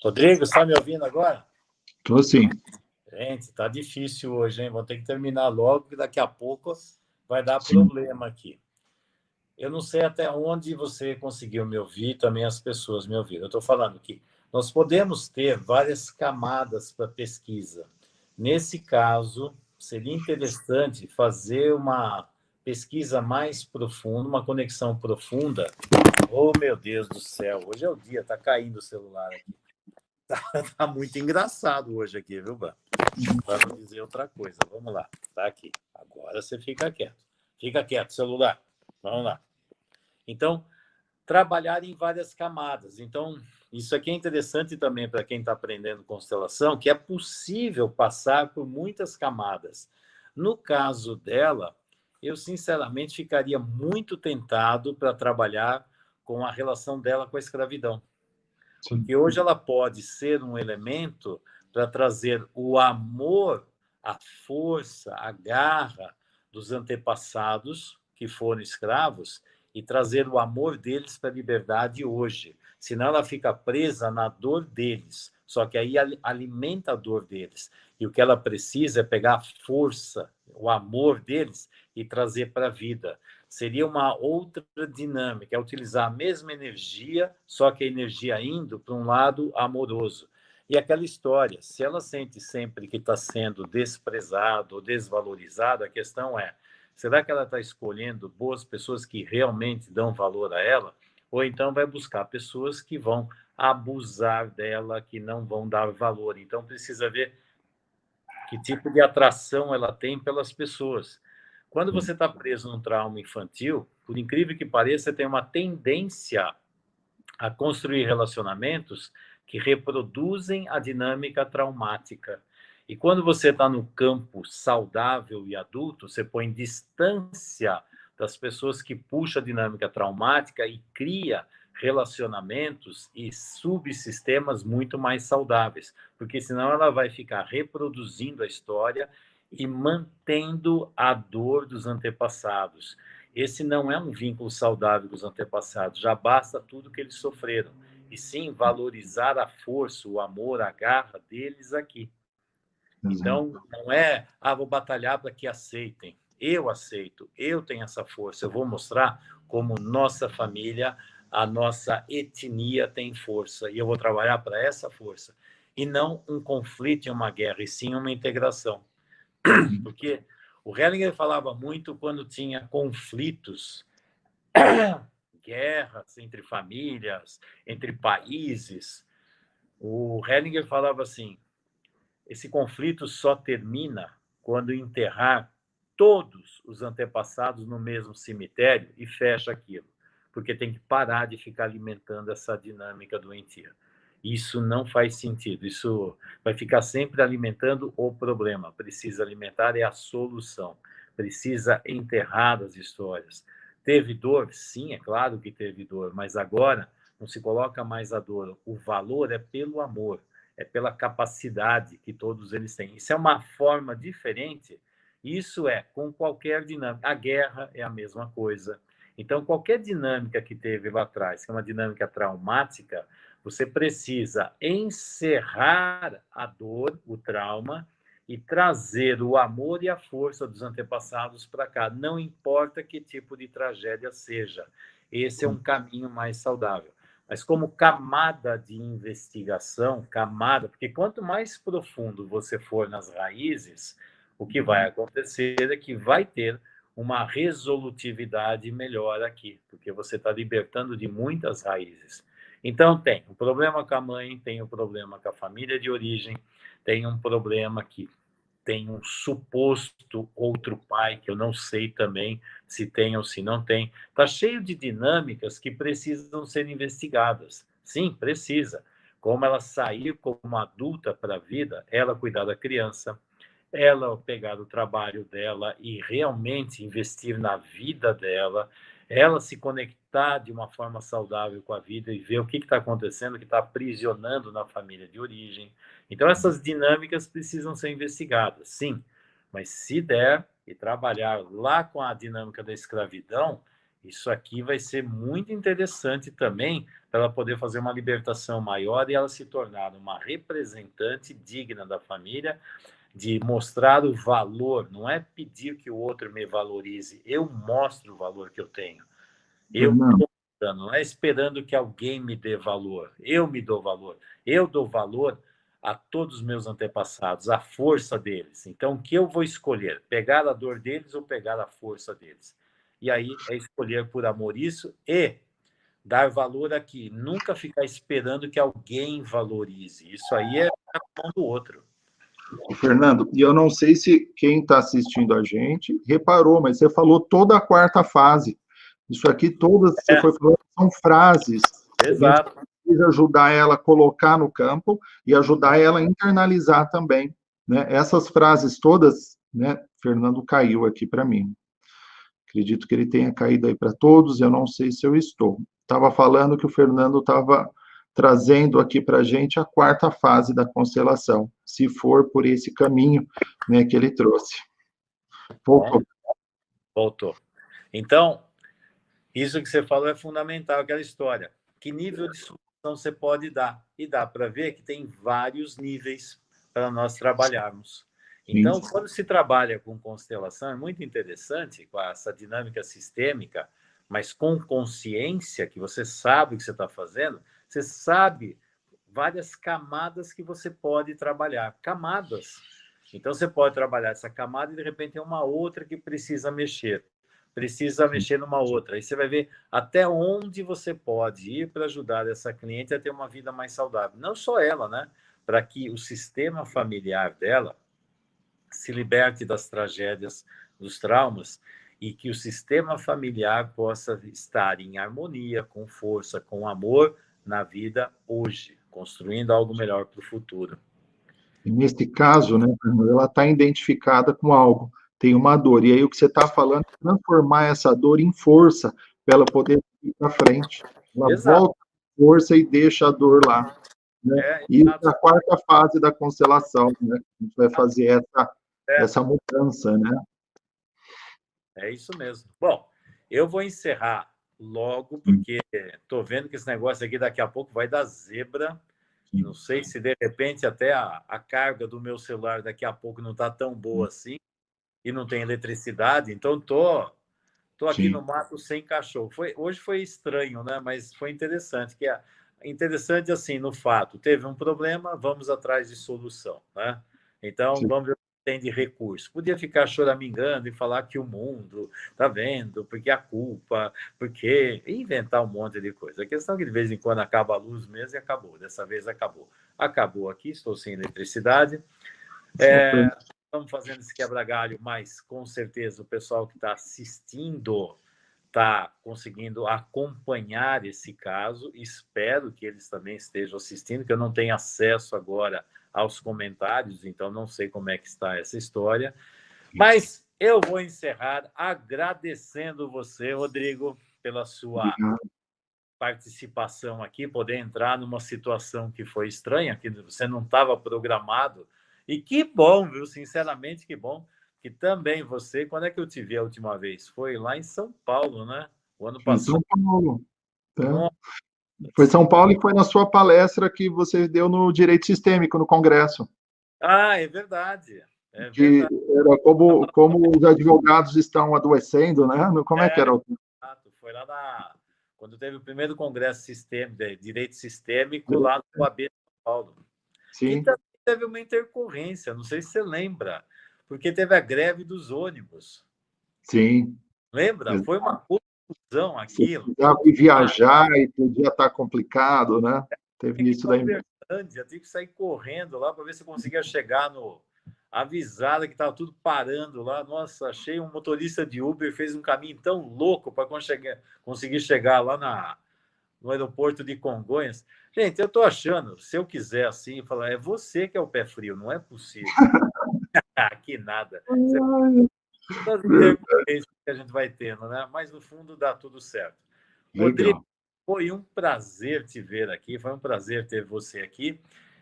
Rodrigo, está me ouvindo agora? Estou sim. Gente, está difícil hoje, hein? Vou ter que terminar logo, porque daqui a pouco vai dar problema aqui. Eu não sei até onde você conseguiu me ouvir, também as pessoas me ouviram. Eu estou falando que nós podemos ter várias camadas para pesquisa. Nesse caso, seria interessante fazer uma pesquisa mais profunda, uma conexão profunda. Oh, meu Deus do céu, hoje é o dia, está caindo o celular aqui. Tá muito engraçado hoje aqui, viu, Ban? Para não dizer outra coisa. Vamos lá, tá aqui. Agora você fica quieto. Fica quieto, celular. Vamos lá. Então, trabalhar em várias camadas. Então, isso aqui é interessante também para quem está aprendendo constelação, que é possível passar por muitas camadas. No caso dela, eu sinceramente ficaria muito tentado para trabalhar com a relação dela com a escravidão. Sim. Porque hoje ela pode ser um elemento para trazer o amor, a força, a garra dos antepassados que foram escravos e trazer o amor deles para a liberdade hoje. Senão ela fica presa na dor deles, só que aí alimenta a dor deles. E o que ela precisa é pegar a força, o amor deles e trazer para a vida. Seria uma outra dinâmica, é utilizar a mesma energia, só que a energia indo para um lado amoroso. E aquela história, se ela sente sempre que está sendo desprezado ou desvalorizado, a questão é, será que ela está escolhendo boas pessoas que realmente dão valor a ela? Ou então vai buscar pessoas que vão abusar dela, que não vão dar valor. Então precisa ver que tipo de atração ela tem pelas pessoas. Quando você está preso num trauma infantil, por incrível que pareça, você tem uma tendência a construir relacionamentos que reproduzem a dinâmica traumática. E quando você está no campo saudável e adulto, você põe distância das pessoas que puxam a dinâmica traumática e cria relacionamentos e subsistemas muito mais saudáveis, porque senão ela vai ficar reproduzindo a história e mantendo a dor dos antepassados. Esse não é um vínculo saudável com os antepassados, já basta tudo que eles sofreram, e sim valorizar a força, o amor, a garra deles aqui. Então, não é, vou batalhar para que aceitem. Eu aceito, eu tenho essa força, eu vou mostrar como nossa família, a nossa etnia tem força, e eu vou trabalhar para essa força. E não um conflito e uma guerra, e sim uma integração. Porque o Hellinger falava muito quando tinha conflitos guerras entre famílias, entre países. O Hellinger falava assim: esse conflito só termina quando enterrar todos os antepassados no mesmo cemitério e fecha aquilo, porque tem que parar de ficar alimentando essa dinâmica doentia. Isso não faz sentido, isso vai ficar sempre alimentando o problema. Precisa alimentar é a solução, precisa enterrar as histórias. Teve dor? Sim, é claro que teve dor, mas agora não se coloca mais a dor. O valor é pelo amor, é pela capacidade que todos eles têm. Isso é uma forma diferente. Isso é com qualquer dinâmica. A guerra é a mesma coisa. Então, qualquer dinâmica que teve lá atrás, que é uma dinâmica traumática, você precisa encerrar a dor, o trauma, e trazer o amor e a força dos antepassados para cá. Não importa que tipo de tragédia seja. Esse é um caminho mais saudável. Mas como camada de investigação, porque quanto mais profundo você for nas raízes, o que vai acontecer é que vai ter uma resolutividade melhor aqui, porque você está libertando de muitas raízes. Então, tem um problema com a mãe, tem um problema com a família de origem, tem um problema que tem um suposto outro pai, que eu não sei também se tem ou se não tem. Está cheio de dinâmicas que precisam ser investigadas. Sim, precisa. Como ela sair como adulta para a vida, ela cuidar da criança, ela pegar o trabalho dela e realmente investir na vida dela, ela se conectar de uma forma saudável com a vida e ver o que está acontecendo, que está aprisionando na família de origem. Então, essas dinâmicas precisam ser investigadas, sim, mas se der e trabalhar lá com a dinâmica da escravidão, isso aqui vai ser muito interessante também para ela poder fazer uma libertação maior e ela se tornar uma representante digna da família, de mostrar o valor, não é pedir que o outro me valorize, eu mostro o valor que eu tenho. Eu não é esperando que alguém me dê valor, eu me dou valor. Eu dou valor a todos os meus antepassados, a força deles. Então, o que eu vou escolher? Pegar a dor deles ou pegar a força deles? E aí é escolher por amor isso e dar valor aqui. Nunca ficar esperando que alguém valorize. Isso aí é a mão do outro. Fernando, e eu não sei se quem está assistindo a gente reparou, mas você falou toda a quarta fase. Isso aqui, todas que você foi falando, são frases. Exato. A gente precisa ajudar ela a colocar no campo e ajudar ela a internalizar também. Né? Essas frases todas, né, Fernando caiu aqui para mim. Acredito que ele tenha caído aí para todos, eu não sei se eu estou. Estava falando que o Fernando estava trazendo aqui para a gente a quarta fase da constelação, se for por esse caminho, né, que ele trouxe. Voltou. Voltou. Então, isso que você falou é fundamental, aquela história. Que nível de solução você pode dar? E dá para ver que tem vários níveis para nós trabalharmos. Então, quando se trabalha com constelação, é muito interessante, com essa dinâmica sistêmica, mas com consciência, que você sabe o que você está fazendo, você sabe várias camadas que você pode trabalhar. Camadas. Então, você pode trabalhar essa camada e, de repente, tem uma outra que precisa mexer numa outra. Aí você vai ver até onde você pode ir para ajudar essa cliente a ter uma vida mais saudável. Não só ela, né? Para que o sistema familiar dela se liberte das tragédias, dos traumas, e que o sistema familiar possa estar em harmonia, com força, com amor na vida hoje, construindo algo melhor para o futuro. E nesse caso, né, ela está identificada com algo, tem uma dor, e aí o que você está falando é transformar essa dor em força, para ela poder ir para frente. Ela volta com força e deixa a dor lá. Né? E a quarta fase da constelação, né? A gente vai fazer essa mudança, né? É isso mesmo. Bom, eu vou encerrar logo, porque estou vendo que esse negócio aqui daqui a pouco vai dar zebra. Não sei se, de repente, até a carga do meu celular daqui a pouco não está tão boa assim, e não tem eletricidade, então estou aqui no mato sem cachorro. Hoje foi estranho, né? Mas foi interessante, interessante assim, no fato, teve um problema, vamos atrás de solução, né? Então, vamos ver o que tem de recurso? Podia ficar choramingando e falar que o mundo, tá vendo, porque a culpa, porque... e inventar um monte de coisa. A questão é que de vez em quando acaba a luz mesmo e acabou. Dessa vez acabou. Acabou aqui, estou sem eletricidade. Estamos fazendo esse quebra-galho, mas com certeza o pessoal que está assistindo está conseguindo acompanhar esse caso. Espero que eles também estejam assistindo, que eu não tenho acesso agora aos comentários, então não sei como é que está essa história. Mas eu vou encerrar agradecendo você, Rodrigo, pela sua participação aqui, poder entrar numa situação que foi estranha, que você não estava programado. E que bom, viu? Sinceramente, que bom. Que também você... Quando é que eu te vi a última vez? Foi lá em São Paulo, né? O ano Em passado. São Paulo. Nossa. Foi São Paulo e foi na sua palestra que você deu no Direito Sistêmico, no Congresso. Ah, é verdade. É Que verdade. era como os advogados estão adoecendo, né? Como é que era? Foi lá quando teve o primeiro Congresso Sistêmico, de Direito Sistêmico, lá no UAB de São Paulo. Sim. Que também teve uma intercorrência, não sei se você lembra, porque teve a greve dos ônibus. Sim. Lembra? Foi uma confusão aquilo. Precisava viajar e podia estar complicado, né? Teve isso daí. Eu tive que sair correndo lá para ver se eu conseguia chegar no... Avisada que estava tudo parando lá. Nossa, achei um motorista de Uber, fez um caminho tão louco para conseguir chegar lá no aeroporto de Congonhas. Gente, eu estou achando, se eu quiser assim, falar, é você que é o pé frio, não é possível. Que nada. Das intercorrências que a gente vai tendo, né? Mas no fundo dá tudo certo. Legal. Rodrigo, foi um prazer te ver aqui, foi um prazer ter você aqui.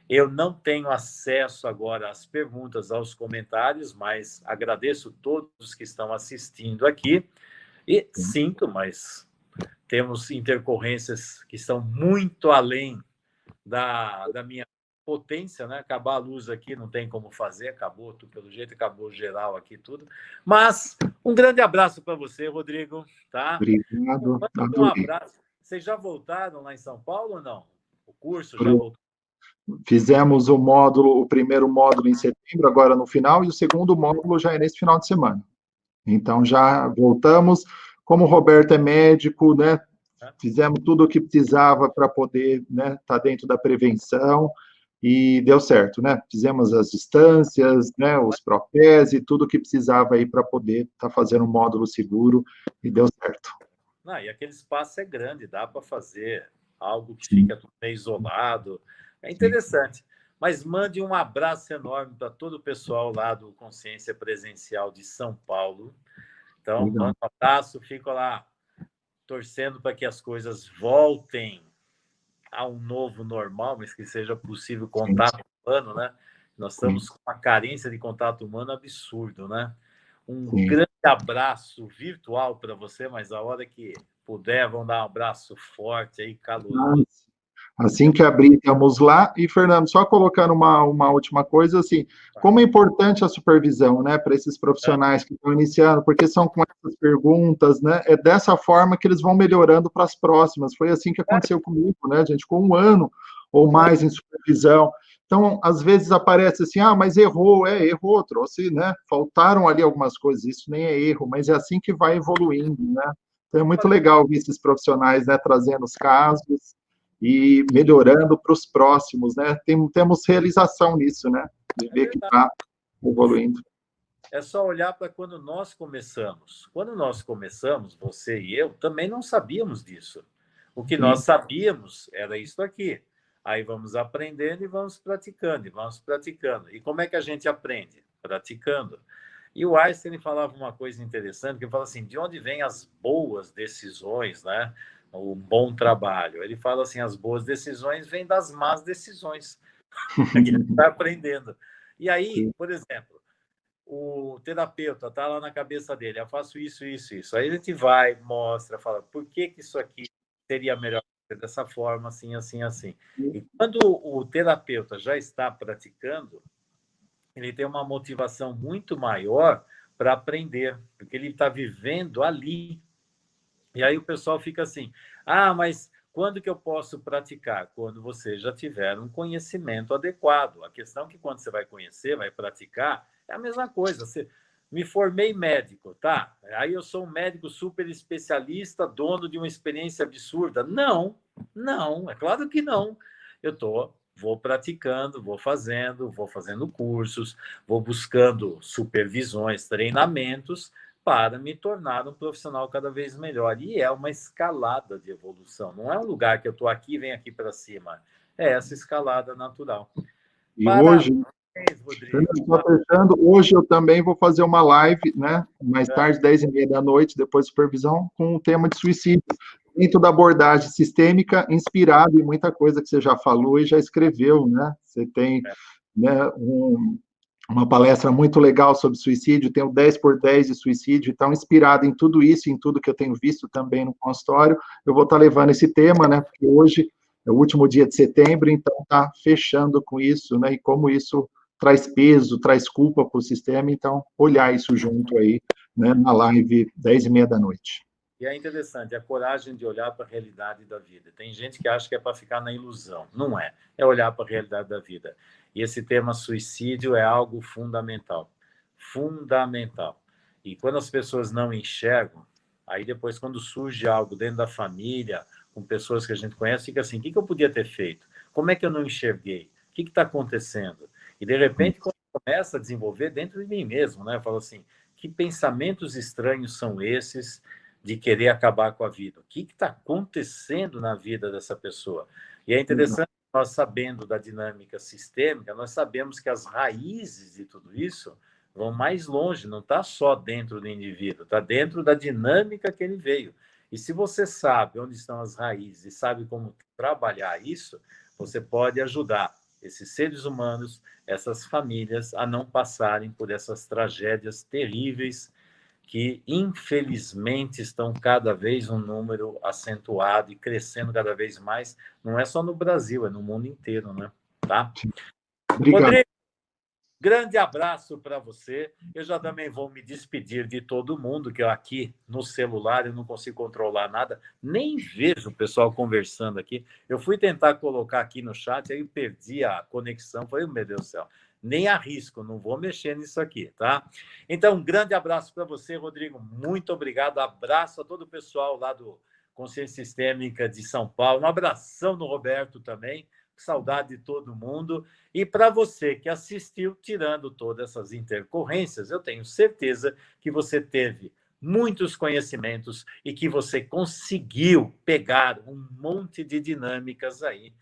Eu não tenho acesso agora às perguntas, aos comentários, mas agradeço todos que estão assistindo aqui. E sinto, mas temos intercorrências que estão muito além da minha potência, né? Acabar a luz aqui não tem como fazer, acabou tudo pelo jeito, acabou geral aqui tudo. Mas um grande abraço para você, Rodrigo. Tá? Obrigado. Um abraço. Vocês já voltaram lá em São Paulo ou não? O curso já voltou? Fizemos o primeiro módulo em setembro, agora no final, e o segundo módulo já é nesse final de semana. Então, já voltamos. Como o Roberto é médico, né, fizemos tudo o que precisava para poder, né, estar dentro da prevenção, e deu certo, né? Fizemos as distâncias, né, os propés e tudo o que precisava aí para poder estar fazendo um módulo seguro, e deu certo. Não, e aquele espaço é grande, dá para fazer algo que fica meio isolado. É interessante. Mas mande um abraço enorme para todo o pessoal lá do Consciência Presencial de São Paulo. Então, manda um abraço, fico lá torcendo para que as coisas voltem a um novo normal, mas que seja possível contato humano, né? Nós estamos com uma carência de contato humano absurdo, né? Um grande abraço virtual para você, mas a hora que puder, vão dar um abraço forte aí, caloroso. Assim que abrir, estamos lá. E, Fernando, só colocando uma última coisa, assim, como é importante a supervisão, né, para esses profissionais que estão iniciando, porque são com essas perguntas, né, é dessa forma que eles vão melhorando para as próximas. Foi assim que aconteceu comigo, né, a gente ficou 1 ano ou mais em supervisão. Então, às vezes aparece assim, mas errou, errou, trouxe, né, faltaram ali algumas coisas, isso nem é erro, mas é assim que vai evoluindo, né. Então, é muito legal ver esses profissionais, né, trazendo os casos e melhorando para os próximos, né? Temos realização nisso, né? De ver que está evoluindo. É só olhar para quando nós começamos. Quando nós começamos, você e eu, também não sabíamos disso. O que nós sabíamos era isso aqui. Aí vamos aprendendo e vamos praticando, e vamos praticando. E como é que a gente aprende? Praticando. E o Einstein falava uma coisa interessante, que ele fala assim, de onde vêm as boas decisões, né? O bom trabalho. Ele fala assim, as boas decisões vêm das más decisões. A gente está aprendendo. E aí, por exemplo, o terapeuta está lá na cabeça dele, eu faço isso, isso, isso. Aí a gente vai, mostra, fala, por que isso aqui seria melhor dessa forma, assim, assim, assim. E quando o terapeuta já está praticando, ele tem uma motivação muito maior para aprender, porque ele está vivendo ali. E aí o pessoal fica assim, mas quando que eu posso praticar? Quando você já tiver um conhecimento adequado. A questão é que quando você vai conhecer, vai praticar, É a mesma coisa. Me formei médico, tá? Aí eu sou um médico super especialista, dono de uma experiência absurda. Não, não, é claro que não. Vou praticando, vou fazendo cursos, vou buscando supervisões, treinamentos para me tornar um profissional cada vez melhor. E é uma escalada de evolução. Não é um lugar que eu estou aqui e venho aqui para cima. É essa escalada natural. E hoje, Rodrigo. Só fechando, hoje eu também vou fazer uma live, né? Mais tarde, 10h30 da noite, depois de supervisão, com o tema de suicídio, dentro da abordagem sistêmica, inspirado em muita coisa que você já falou e já escreveu, né? Você tem, né, uma palestra muito legal sobre suicídio, tem o 10x10 de suicídio, então, inspirado em tudo isso, em tudo que eu tenho visto também no consultório, eu vou estar levando esse tema, né? Porque hoje é o último dia de setembro, então está fechando com isso, né? E como isso traz peso, traz culpa para o sistema, então olhar isso junto aí, né, na live 10h30 da noite. E é interessante, a coragem de olhar para a realidade da vida. Tem gente que acha que é para ficar na ilusão. Não é. É olhar para a realidade da vida. E esse tema suicídio é algo fundamental. Fundamental. E quando as pessoas não enxergam, aí depois, quando surge algo dentro da família, com pessoas que a gente conhece, fica assim, o que eu podia ter feito? Como é que eu não enxerguei? O que está acontecendo? E, de repente, quando começa a desenvolver dentro de mim mesmo, né? Eu falo assim, que pensamentos estranhos são esses de querer acabar com a vida? O que está acontecendo na vida dessa pessoa? E é interessante, nós sabendo da dinâmica sistêmica, nós sabemos que as raízes de tudo isso vão mais longe, não está só dentro do indivíduo, está dentro da dinâmica que ele veio. E se você sabe onde estão as raízes e sabe como trabalhar isso, você pode ajudar esses seres humanos, essas famílias, a não passarem por essas tragédias terríveis que, infelizmente, estão cada vez um número acentuado e crescendo cada vez mais. Não é só no Brasil, é no mundo inteiro, né? Tá? Obrigado. Rodrigo, grande abraço para você. Eu já também vou me despedir de todo mundo, que eu aqui no celular eu não consigo controlar nada, nem vejo o pessoal conversando aqui. Eu fui tentar colocar aqui no chat, aí perdi a conexão. Falei, meu Deus do céu, nem arrisco, não vou mexer nisso aqui, tá? Então, um grande abraço para você, Rodrigo. Muito obrigado. Abraço a todo o pessoal lá do Consciência Sistêmica de São Paulo. Um abração no Roberto também. Saudade de todo mundo. E para você que assistiu, tirando todas essas intercorrências, eu tenho certeza que você teve muitos conhecimentos e que você conseguiu pegar um monte de dinâmicas aí